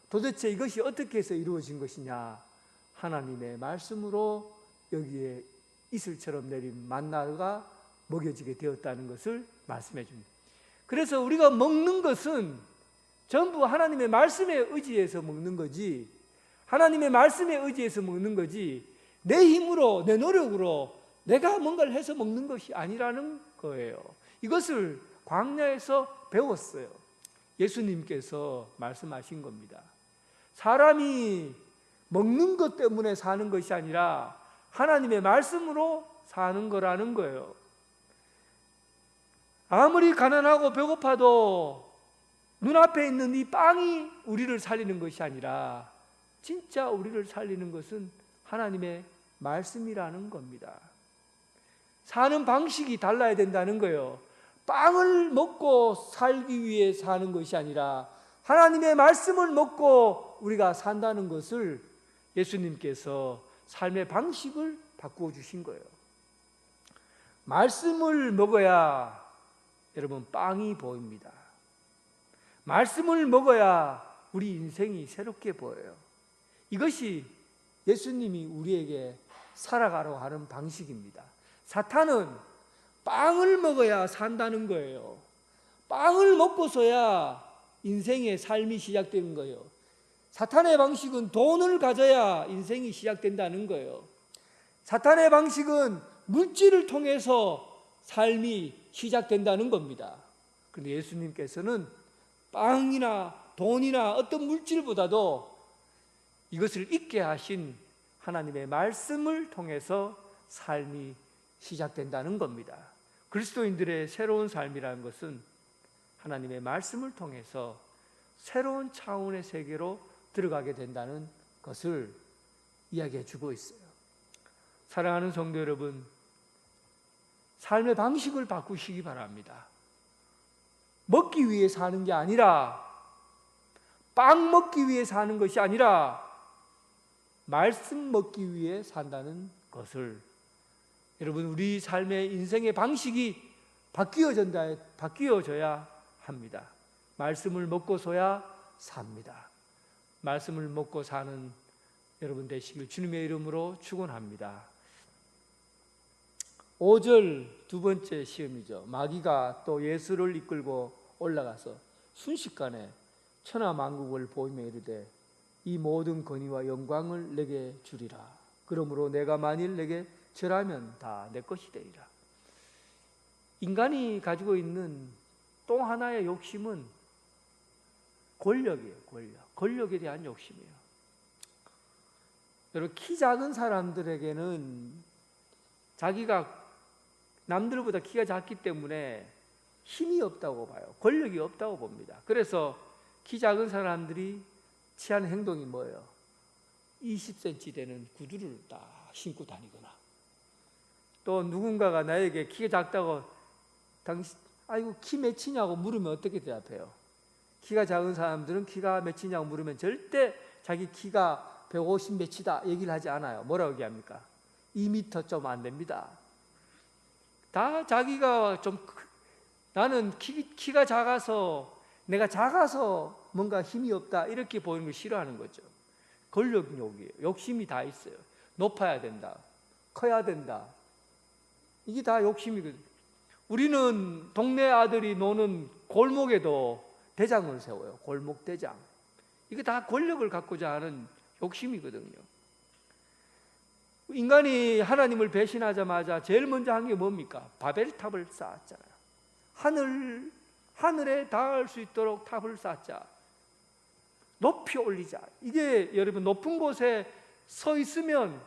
도대체 이것이 어떻게 해서 이루어진 것이냐? 하나님의 말씀으로 여기에 이슬처럼 내린 만나가 먹여지게 되었다는 것을 말씀해 줍니다. 그래서 우리가 먹는 것은 전부 하나님의 말씀에 의지해서 먹는 거지, 하나님의 말씀에 의지해서 먹는 거지 내 힘으로, 내 노력으로 내가 뭔가를 해서 먹는 것이 아니라는 거예요. 이것을 광야에서 배웠어요. 예수님께서 말씀하신 겁니다. 사람이 먹는 것 때문에 사는 것이 아니라 하나님의 말씀으로 사는 거라는 거예요. 아무리 가난하고 배고파도 눈앞에 있는 이 빵이 우리를 살리는 것이 아니라 진짜 우리를 살리는 것은 하나님의 말씀이라는 겁니다. 사는 방식이 달라야 된다는 거예요. 빵을 먹고 살기 위해 사는 것이 아니라 하나님의 말씀을 먹고 우리가 산다는 것을 예수님께서 삶의 방식을 바꾸어 주신 거예요. 말씀을 먹어야 여러분 빵이 보입니다. 말씀을 먹어야 우리 인생이 새롭게 보여요. 이것이 예수님이 우리에게 살아가라고 하는 방식입니다. 사탄은 빵을 먹어야 산다는 거예요. 빵을 먹고서야 인생의 삶이 시작되는 거예요. 사탄의 방식은 돈을 가져야 인생이 시작된다는 거예요. 사탄의 방식은 물질을 통해서 삶이 시작된다는 겁니다. 그런데 예수님께서는 빵이나 돈이나 어떤 물질보다도 이것을 잊게 하신 하나님의 말씀을 통해서 삶이 시작된다는 겁니다. 그리스도인들의 새로운 삶이라는 것은 하나님의 말씀을 통해서 새로운 차원의 세계로 들어가게 된다는 것을 이야기해 주고 있어요. 사랑하는 성도 여러분, 삶의 방식을 바꾸시기 바랍니다. 먹기 위해 사는 게 아니라, 빵 먹기 위해 사는 것이 아니라 말씀 먹기 위해 산다는 것을, 여러분, 우리 삶의 인생의 방식이 바뀌어져야 합니다. 말씀을 먹고서야 삽니다. 말씀을 먹고 사는 여러분 되시길 주님의 이름으로 축원합니다. 5절 두 번째 시험이죠. 마귀가 또 예수를 이끌고 올라가서 순식간에 천하만국을 보이며 이르되 이 모든 권위와 영광을 내게 주리라. 그러므로 내가 만일 내게 절하면 다 내 것이 되리라. 인간이 가지고 있는 또 하나의 욕심은 권력이에요. 권력에 대한 욕심이에요. 여러분, 키 작은 사람들에게는 자기가 남들보다 키가 작기 때문에 힘이 없다고 봐요. 권력이 없다고 봅니다. 그래서 키 작은 사람들이 취하는 행동이 뭐예요? 20cm 되는 구두를 딱 신고 다니거나, 또 누군가가 나에게 키가 작다고 당신 아이고 키 몇이냐고 물으면 어떻게 대답해요? 키가 작은 사람들은 키가 몇이냐고 물으면 절대 자기 키가 150 몇이다 얘기를 하지 않아요. 뭐라고 얘기합니까? 2m 좀 안 됩니다. 다 자기가 좀 나는 키가 작아서, 내가 작아서 뭔가 힘이 없다 이렇게 보이는 걸 싫어하는 거죠. 권력욕이에요. 욕심이 다 있어요. 높아야 된다, 커야 된다, 이게 다 욕심이거든요. 우리는 동네 아들이 노는 골목에도 대장을 세워요. 골목 대장. 이게 다 권력을 갖고자 하는 욕심이거든요. 인간이 하나님을 배신하자마자 제일 먼저 한 게 뭡니까? 바벨탑을 쌓았잖아요. 하늘에 닿을 수 있도록 탑을 쌓자. 높이 올리자. 이게 여러분, 높은 곳에 서 있으면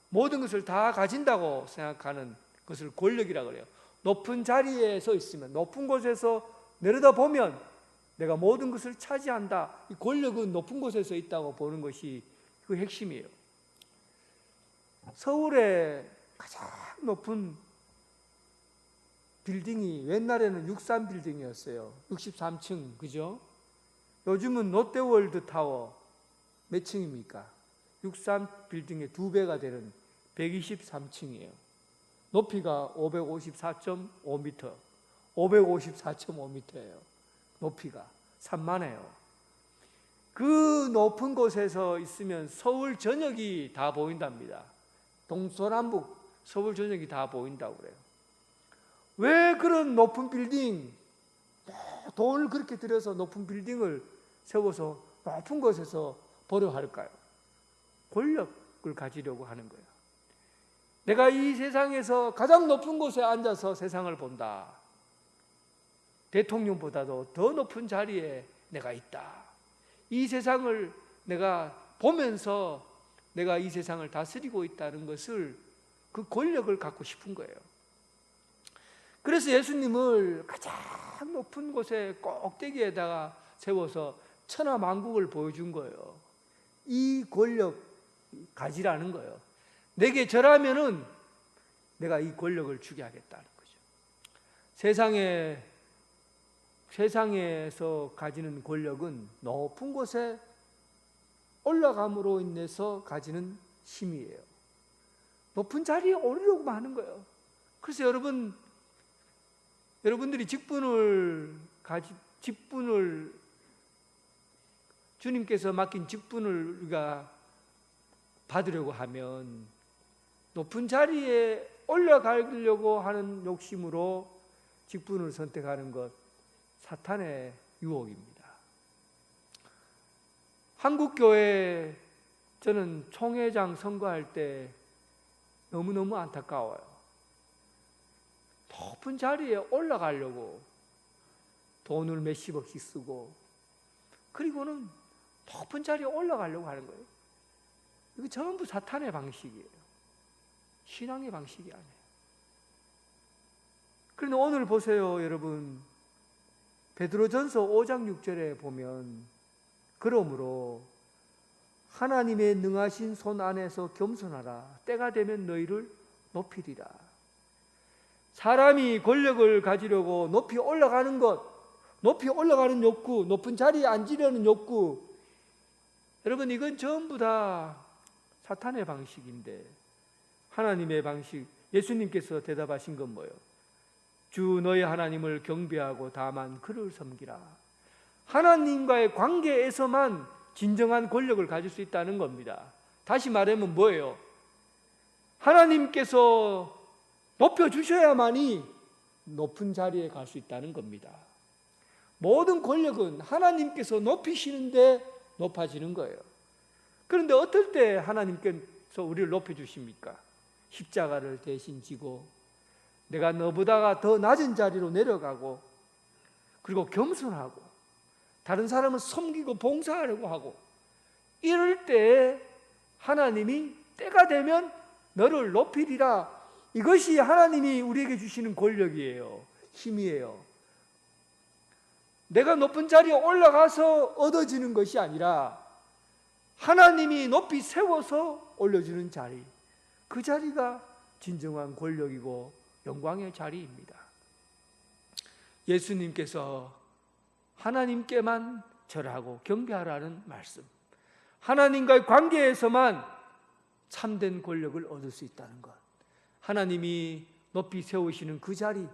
모든 것을 다 가진다고 생각하는 것을 권력이라고 그래요. 높은 자리에 서 있으면, 높은 곳에서 내려다보면 내가 모든 것을 차지한다. 이 권력은 높은 곳에서 있다고 보는 것이 그 핵심이에요. 서울의 가장 높은 빌딩이 옛날에는 63빌딩이었어요. 63층, 그죠? 요즘은 롯데월드 타워 몇 층입니까? 63빌딩의 2배가 되는 123층이에요. 높이가 554.5m, 554.5m예요. 높이가 산만해요. 그 높은 곳에서 있으면 서울 전역이 다 보인답니다. 동서남북 서울 전역이 다 보인다고 그래요. 왜 그런 높은 빌딩, 돈을 그렇게 들여서 높은 빌딩을 세워서 높은 곳에서 보려 할까요? 권력을 가지려고 하는 거예요. 내가 이 세상에서 가장 높은 곳에 앉아서 세상을 본다. 대통령보다도 더 높은 자리에 내가 있다. 이 세상을 내가 보면서 내가 이 세상을 다스리고 있다는 것을, 그 권력을 갖고 싶은 거예요. 그래서 예수님을 가장 높은 곳에 꼭대기에다가 세워서 천하만국을 보여준 거예요. 이 권력 가지라는 거예요. 내게 절하면은 내가 이 권력을 주게 하겠다는 거죠. 세상에서 가지는 권력은 높은 곳에 올라감으로 인해서 가지는 힘이에요. 높은 자리에 오르려고 하는 거예요. 그래서 여러분들이 직분을 주님께서 맡긴 직분을 우리가 받으려고 하면 높은 자리에 올라가려고 하는 욕심으로 직분을 선택하는 것, 사탄의 유혹입니다. 한국교회 저는 총회장 선거할 때 너무너무 안타까워요. 높은 자리에 올라가려고 돈을 몇십억씩 쓰고 그리고는 높은 자리에 올라가려고 하는 거예요. 이거 전부 사탄의 방식이에요. 신앙의 방식이 아니에요. 그런데 오늘 보세요, 여러분. 베드로전서 5장 6절에 보면 그러므로 하나님의 능하신 손 안에서 겸손하라. 때가 되면 너희를 높이리라. 사람이 권력을 가지려고 높이 올라가는 것, 높이 올라가는 욕구, 높은 자리에 앉으려는 욕구, 여러분 이건 전부 다 사탄의 방식인데 하나님의 방식, 예수님께서 대답하신 건 뭐예요? 주 너희 하나님을 경배하고 다만 그를 섬기라. 하나님과의 관계에서만 진정한 권력을 가질 수 있다는 겁니다. 다시 말하면 뭐예요? 하나님께서 높여주셔야만이 높은 자리에 갈 수 있다는 겁니다. 모든 권력은 하나님께서 높이시는데 높아지는 거예요. 그런데 어떨 때 하나님께서 우리를 높여주십니까? 십자가를 대신 지고 내가 너보다가 더 낮은 자리로 내려가고 그리고 겸손하고 다른 사람을 섬기고 봉사하려고 하고 이럴 때 하나님이 때가 되면 너를 높이리라. 이것이 하나님이 우리에게 주시는 권력이에요. 힘이에요. 내가 높은 자리에 올라가서 얻어지는 것이 아니라 하나님이 높이 세워서 올려주는 자리, 그 자리가 진정한 권력이고 영광의 자리입니다. 예수님께서 하나님께만 절하고 경배하라는 말씀, 하나님과의 관계에서만 참된 권력을 얻을 수 있다는 것, 하나님이 높이 세우시는 그 자리,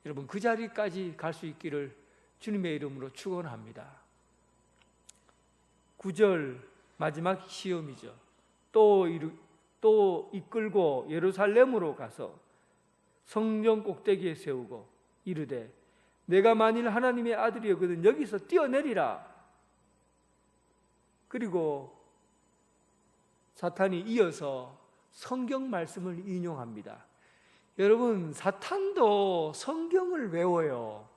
여러분 그 자리까지 갈 수 있기를 주님의 이름으로 축원합니다. 9절 마지막 시험이죠. 또 이끌고 예루살렘으로 가서 성령 꼭대기에 세우고 이르되 내가 만일 하나님의 아들이거든 여기서 뛰어내리라. 그리고 사탄이 이어서 성경 말씀을 인용합니다. 여러분 사탄도 성경을 외워요.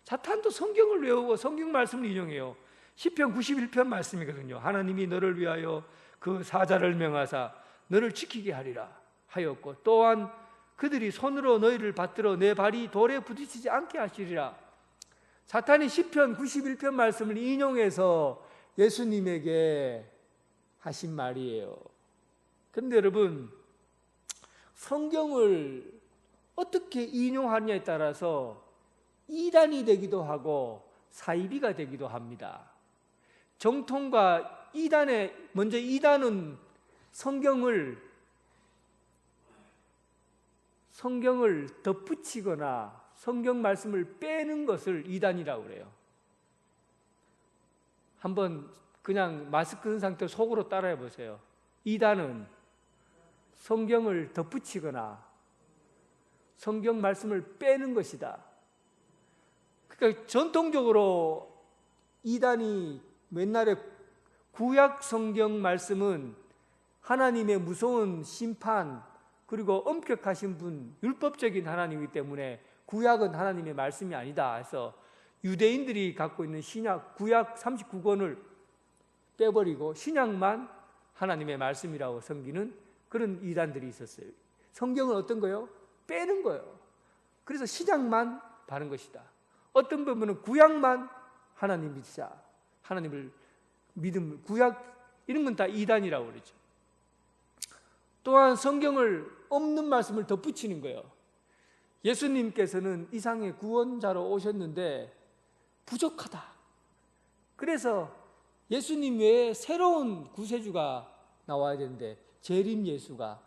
사탄도 성경을 외우고 성경 말씀을 인용해요. 시편 91편 말씀이거든요. 하나님이 너를 위하여 그 사자를 명하사 너를 지키게 하리라 하였고 또한 그들이 손으로 너희를 받들어 내 발이 돌에 부딪히지 않게 하시리라. 사탄이 시편 91편 말씀을 인용해서 예수님에게 하신 말이에요. 그런데 여러분 성경을 어떻게 인용하느냐에 따라서 이단이 되기도 하고 사이비가 되기도 합니다. 정통과 먼저 이단은 성경을 덧붙이거나 성경 말씀을 빼는 것을 이단이라고 그래요. 한번 그냥 마스크 쓴 상태로 속으로 따라해 보세요. 이단은 성경을 덧붙이거나 성경 말씀을 빼는 것이다. 그러니까 전통적으로 이단이 옛날에 구약 성경 말씀은 하나님의 무서운 심판 그리고 엄격하신 분, 율법적인 하나님이기 때문에 구약은 하나님의 말씀이 아니다 해서 유대인들이 갖고 있는 신약, 구약 39권을 빼버리고 신약만 하나님의 말씀이라고 섬기는 그런 이단들이 있었어요. 성경은 어떤 거예요? 빼는 거예요. 그래서 신약만 바른 것이다. 어떤 부분은 구약만 하나님 믿자, 하나님을 믿음, 구약 이런 건 다 이단이라고 그러죠. 또한 성경을 없는 말씀을 덧붙이는 거예요. 예수님께서는 이상의 구원자로 오셨는데 부족하다. 그래서 예수님 외에 새로운 구세주가 나와야 되는데 재림 예수가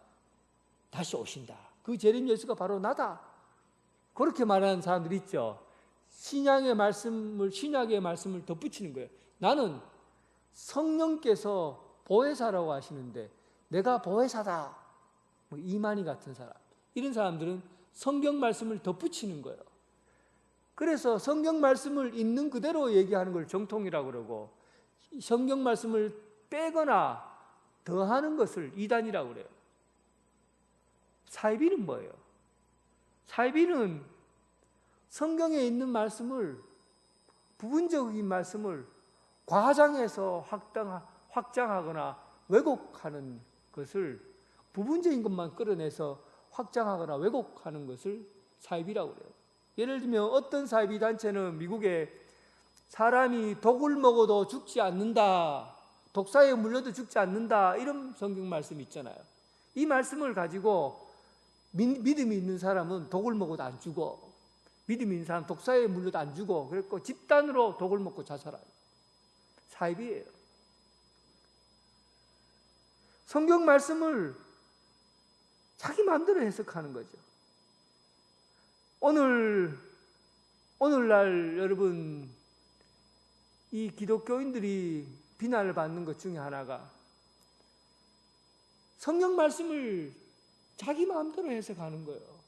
다시 오신다. 그 재림 예수가 바로 나다. 그렇게 말하는 사람들이 있죠. 신약의 말씀을 덧붙이는 거예요. 나는 성령께서 보혜사라고 하시는데 내가 보혜사다. 이만희 같은 사람. 이런 사람들은 성경 말씀을 덧붙이는 거예요. 그래서 성경 말씀을 있는 그대로 얘기하는 걸 정통이라고 그러고 성경 말씀을 빼거나 더하는 것을 이단이라고 그래요. 사이비는 뭐예요? 사이비는 성경에 있는 말씀을, 부분적인 말씀을 과장해서 확장하거나 왜곡하는 것을, 부분적인 것만 끌어내서 확장하거나 왜곡하는 것을 사이비라고 그래요. 예를 들면 어떤 사이비 단체는 미국에 사람이 독을 먹어도 죽지 않는다, 독사에 물려도 죽지 않는다, 이런 성경 말씀이 있잖아요. 이 말씀을 가지고 믿음이 있는 사람은 독을 먹어도 안 죽어, 믿음이 있는 사람은 독사에 물려도 안 죽어, 그랬고 집단으로 독을 먹고 자살해요. 사이비예요. 성경 말씀을 자기 마음대로 해석하는 거죠. 오늘날 여러분, 이 기독교인들이 비난을 받는 것 중에 하나가 성경 말씀을 자기 마음대로 해석하는 거예요.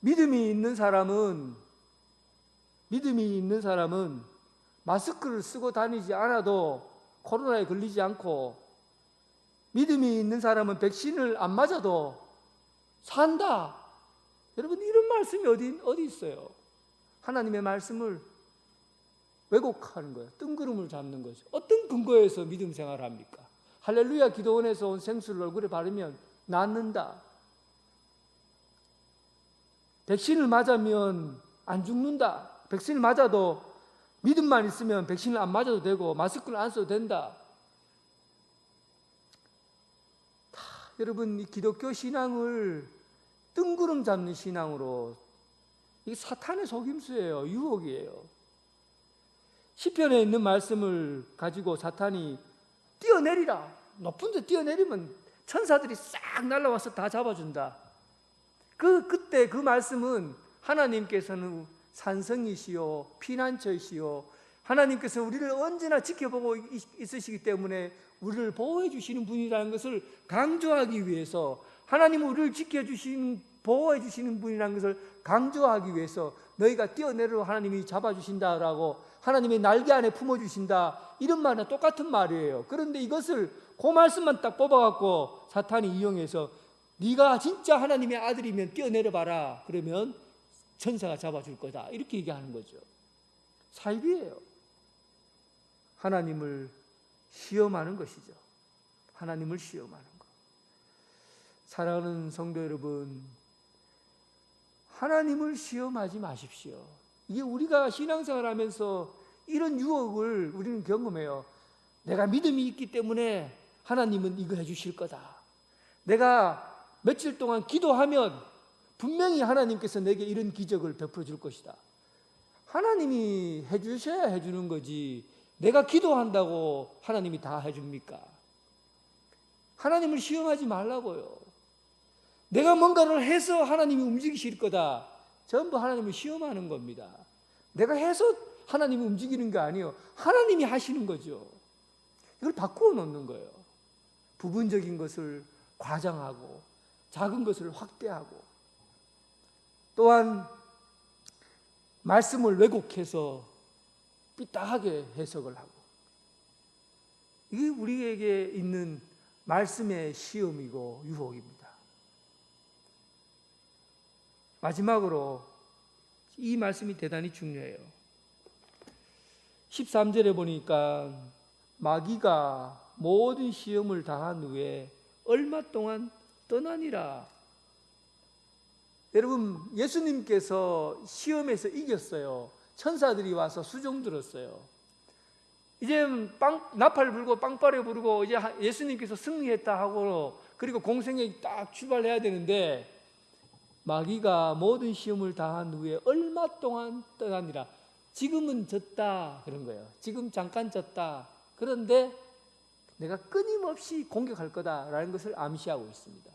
믿음이 있는 사람은 마스크를 쓰고 다니지 않아도 코로나에 걸리지 않고, 믿음이 있는 사람은 백신을 안 맞아도 산다. 여러분, 이런 말씀이 어디 있어요? 하나님의 말씀을 왜곡하는 거예요. 뜬구름을 잡는 거죠. 어떤 근거에서 믿음 생활을 합니까? 할렐루야 기도원에서 온 생수를 얼굴에 바르면 낫는다. 백신을 맞으면 안 죽는다. 백신을 맞아도 믿음만 있으면 백신을 안 맞아도 되고 마스크를 안 써도 된다. 여러분, 이 기독교 신앙을 뜬구름 잡는 신앙으로, 이게 사탄의 속임수예요. 유혹이에요. 시편에 있는 말씀을 가지고 사탄이 뛰어내리라, 높은 데 뛰어내리면 천사들이 싹 날아와서 다 잡아준다. 그때 그 말씀은 하나님께서는 산성이시요 피난처이시요, 하나님께서 우리를 언제나 지켜보고 있으시기 때문에 우리를 보호해 주시는 분이라는 것을 강조하기 위해서, 하나님은 우리를 지켜주시는, 보호해 주시는 분이라는 것을 강조하기 위해서 너희가 뛰어내려 하나님이 잡아주신다라고, 하나님의 날개 안에 품어주신다, 이런 말은 똑같은 말이에요. 그런데 이것을 그 말씀만 딱 뽑아갖고 사탄이 이용해서 네가 진짜 하나님의 아들이면 뛰어내려 봐라, 그러면 천사가 잡아줄 거다, 이렇게 얘기하는 거죠. 사이비예요. 하나님을 시험하는 것이죠. 하나님을 시험하는 것. 사랑하는 성도 여러분, 하나님을 시험하지 마십시오. 이게 우리가 신앙생활 하면서 이런 유혹을 우리는 경험해요. 내가 믿음이 있기 때문에 하나님은 이거 해주실 거다. 내가 며칠 동안 기도하면 분명히 하나님께서 내게 이런 기적을 베풀어 줄 것이다. 하나님이 해주셔야 해주는 거지, 내가 기도한다고 하나님이 다 해줍니까? 하나님을 시험하지 말라고요. 내가 뭔가를 해서 하나님이 움직이실 거다. 전부 하나님을 시험하는 겁니다. 내가 해서 하나님이 움직이는 게 아니에요. 하나님이 하시는 거죠. 이걸 바꾸어 놓는 거예요. 부분적인 것을 과장하고 작은 것을 확대하고, 또한 말씀을 왜곡해서 삐딱하게 해석을 하고, 이게 우리에게 있는 말씀의 시험이고 유혹입니다. 마지막으로 이 말씀이 대단히 중요해요. 13절에 보니까 마귀가 모든 시험을 당한 후에 얼마 동안 떠나니라. 여러분, 예수님께서 시험에서 이겼어요. 천사들이 와서 수종 들었어요. 이제 나팔 불고 빵빠레 부르고 이제 예수님께서 승리했다 하고, 그리고 공생에 딱 출발해야 되는데 마귀가 모든 시험을 당한 후에 얼마 동안 떠나니라. 지금은 졌다 그런 거예요. 지금 잠깐 졌다. 그런데 내가 끊임없이 공격할 거다라는 것을 암시하고 있습니다.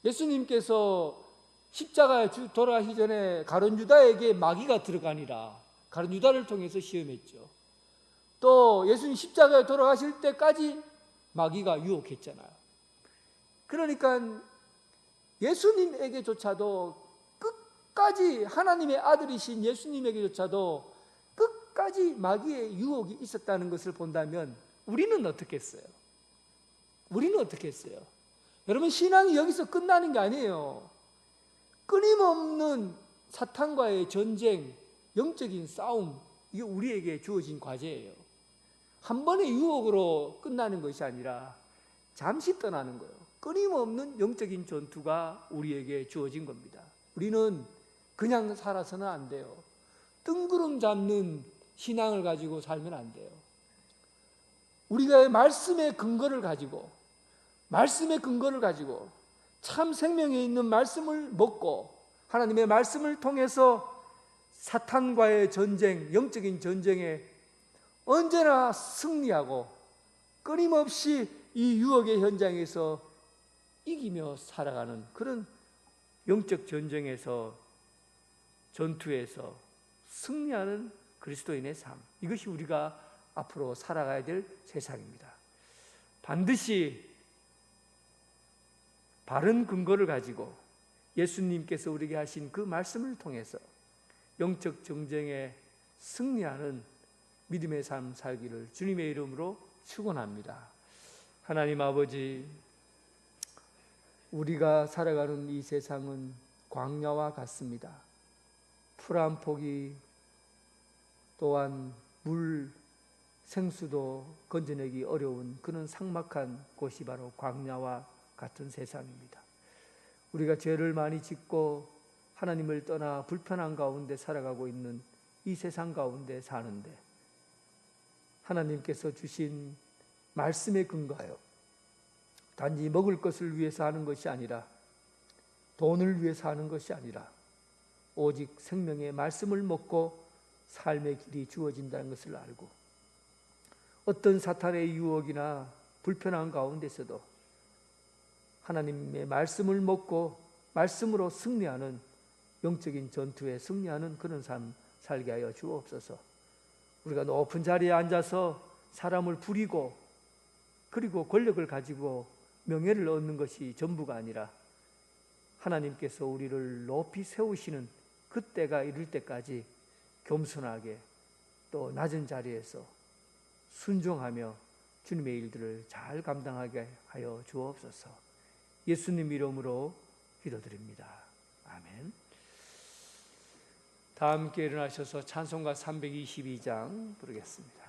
예수님께서 십자가에 돌아가시기 전에 가룟 유다에게 마귀가 들어가니라. 가룟 유다를 통해서 시험했죠. 또 예수님 십자가에 돌아가실 때까지 마귀가 유혹했잖아요. 그러니까 예수님에게조차도 끝까지, 하나님의 아들이신 예수님에게조차도 끝까지 마귀의 유혹이 있었다는 것을 본다면 우리는 어떻게 했어요? 우리는 어떻게 했어요? 여러분, 신앙이 여기서 끝나는 게 아니에요. 끊임없는 사탄과의 전쟁, 영적인 싸움, 이게 우리에게 주어진 과제예요. 한 번의 유혹으로 끝나는 것이 아니라 잠시 떠나는 거예요. 끊임없는 영적인 전투가 우리에게 주어진 겁니다. 우리는 그냥 살아서는 안 돼요. 뜬구름 잡는 신앙을 가지고 살면 안 돼요. 우리가 말씀의 근거를 가지고 참 생명에 있는 말씀을 먹고 하나님의 말씀을 통해서 사탄과의 전쟁, 영적인 전쟁에 언제나 승리하고 끊임없이 이 유혹의 현장에서 이기며 살아가는 그런 영적 전쟁에서, 전투에서 승리하는 그리스도인의 삶, 이것이 우리가 앞으로 살아가야 될 세상입니다. 반드시 바른 근거를 가지고 예수님께서 우리에게 하신 그 말씀을 통해서 영적 전쟁에 승리하는 믿음의 삶 살기를 주님의 이름으로 축원합니다. 하나님 아버지, 우리가 살아가는 이 세상은 광야와 같습니다. 풀 한 폭이, 또한 물, 생수도 건져내기 어려운 그런 삭막한 곳이 바로 광야와 같은 세상입니다. 우리가 죄를 많이 짓고 하나님을 떠나 불편한 가운데 살아가고 있는 이 세상 가운데 사는데, 하나님께서 주신 말씀에 근거하여 단지 먹을 것을 위해서 하는 것이 아니라, 돈을 위해서 하는 것이 아니라 오직 생명의 말씀을 먹고 삶의 길이 주어진다는 것을 알고, 어떤 사탄의 유혹이나 불편한 가운데서도 하나님의 말씀을 먹고 말씀으로 승리하는, 영적인 전투에 승리하는 그런 삶 살게 하여 주옵소서. 우리가 높은 자리에 앉아서 사람을 부리고 그리고 권력을 가지고 명예를 얻는 것이 전부가 아니라, 하나님께서 우리를 높이 세우시는 그때가 이를 때까지 겸손하게 또 낮은 자리에서 순종하며 주님의 일들을 잘 감당하게 하여 주옵소서. 예수님 이름으로 기도드립니다. 아멘. 다 함께 일어나셔서 찬송가 322장 부르겠습니다.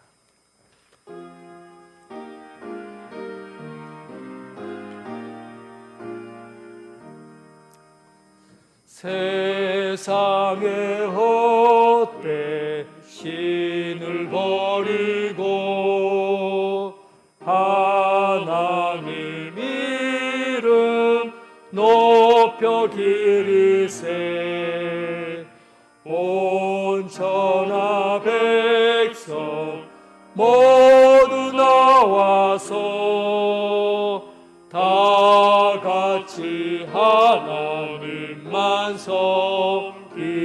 세상의 헛되 신을 버리고 하나님 이름 높여 기리세. 온 천하 백성 모두 나와서 다 같이 하나님만 섬기세.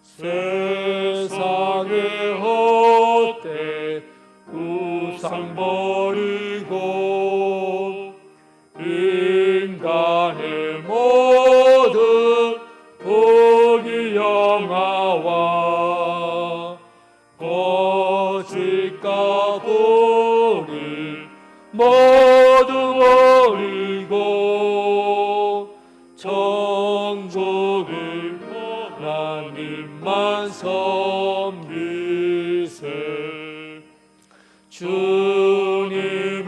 세상의 헛되 우상 버리고 인간의 모든 부귀영화와 거짓과 불의 모두 버리고 천국을 하나님만 섬기세. 주님의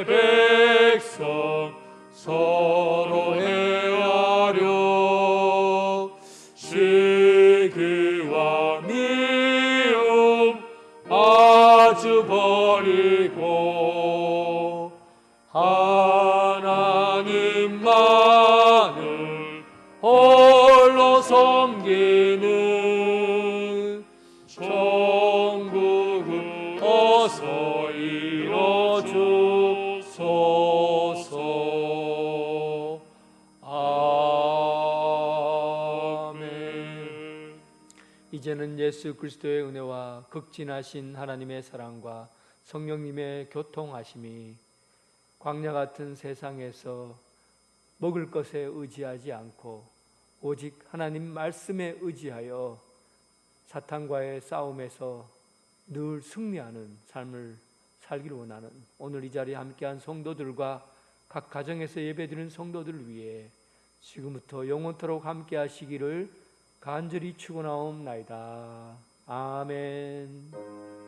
백성 서로 헤아려 시기와 미움 아주 버리고 하나님만을 홀로 섬기는 천국을 어서 이뤄주소서. 아멘. 이제는 예수 그리스도의 은혜와 극진하신 하나님의 사랑과 성령님의 교통하심이 광야 같은 세상에서 먹을 것에 의지하지 않고 오직 하나님 말씀에 의지하여 사탄과의 싸움에서 늘 승리하는 삶을 살기를 원하는 오늘 이 자리에 함께한 성도들과 각 가정에서 예배드리는 성도들을 위해 지금부터 영원토록 함께 하시기를 간절히 축원하옵나이다. 아멘.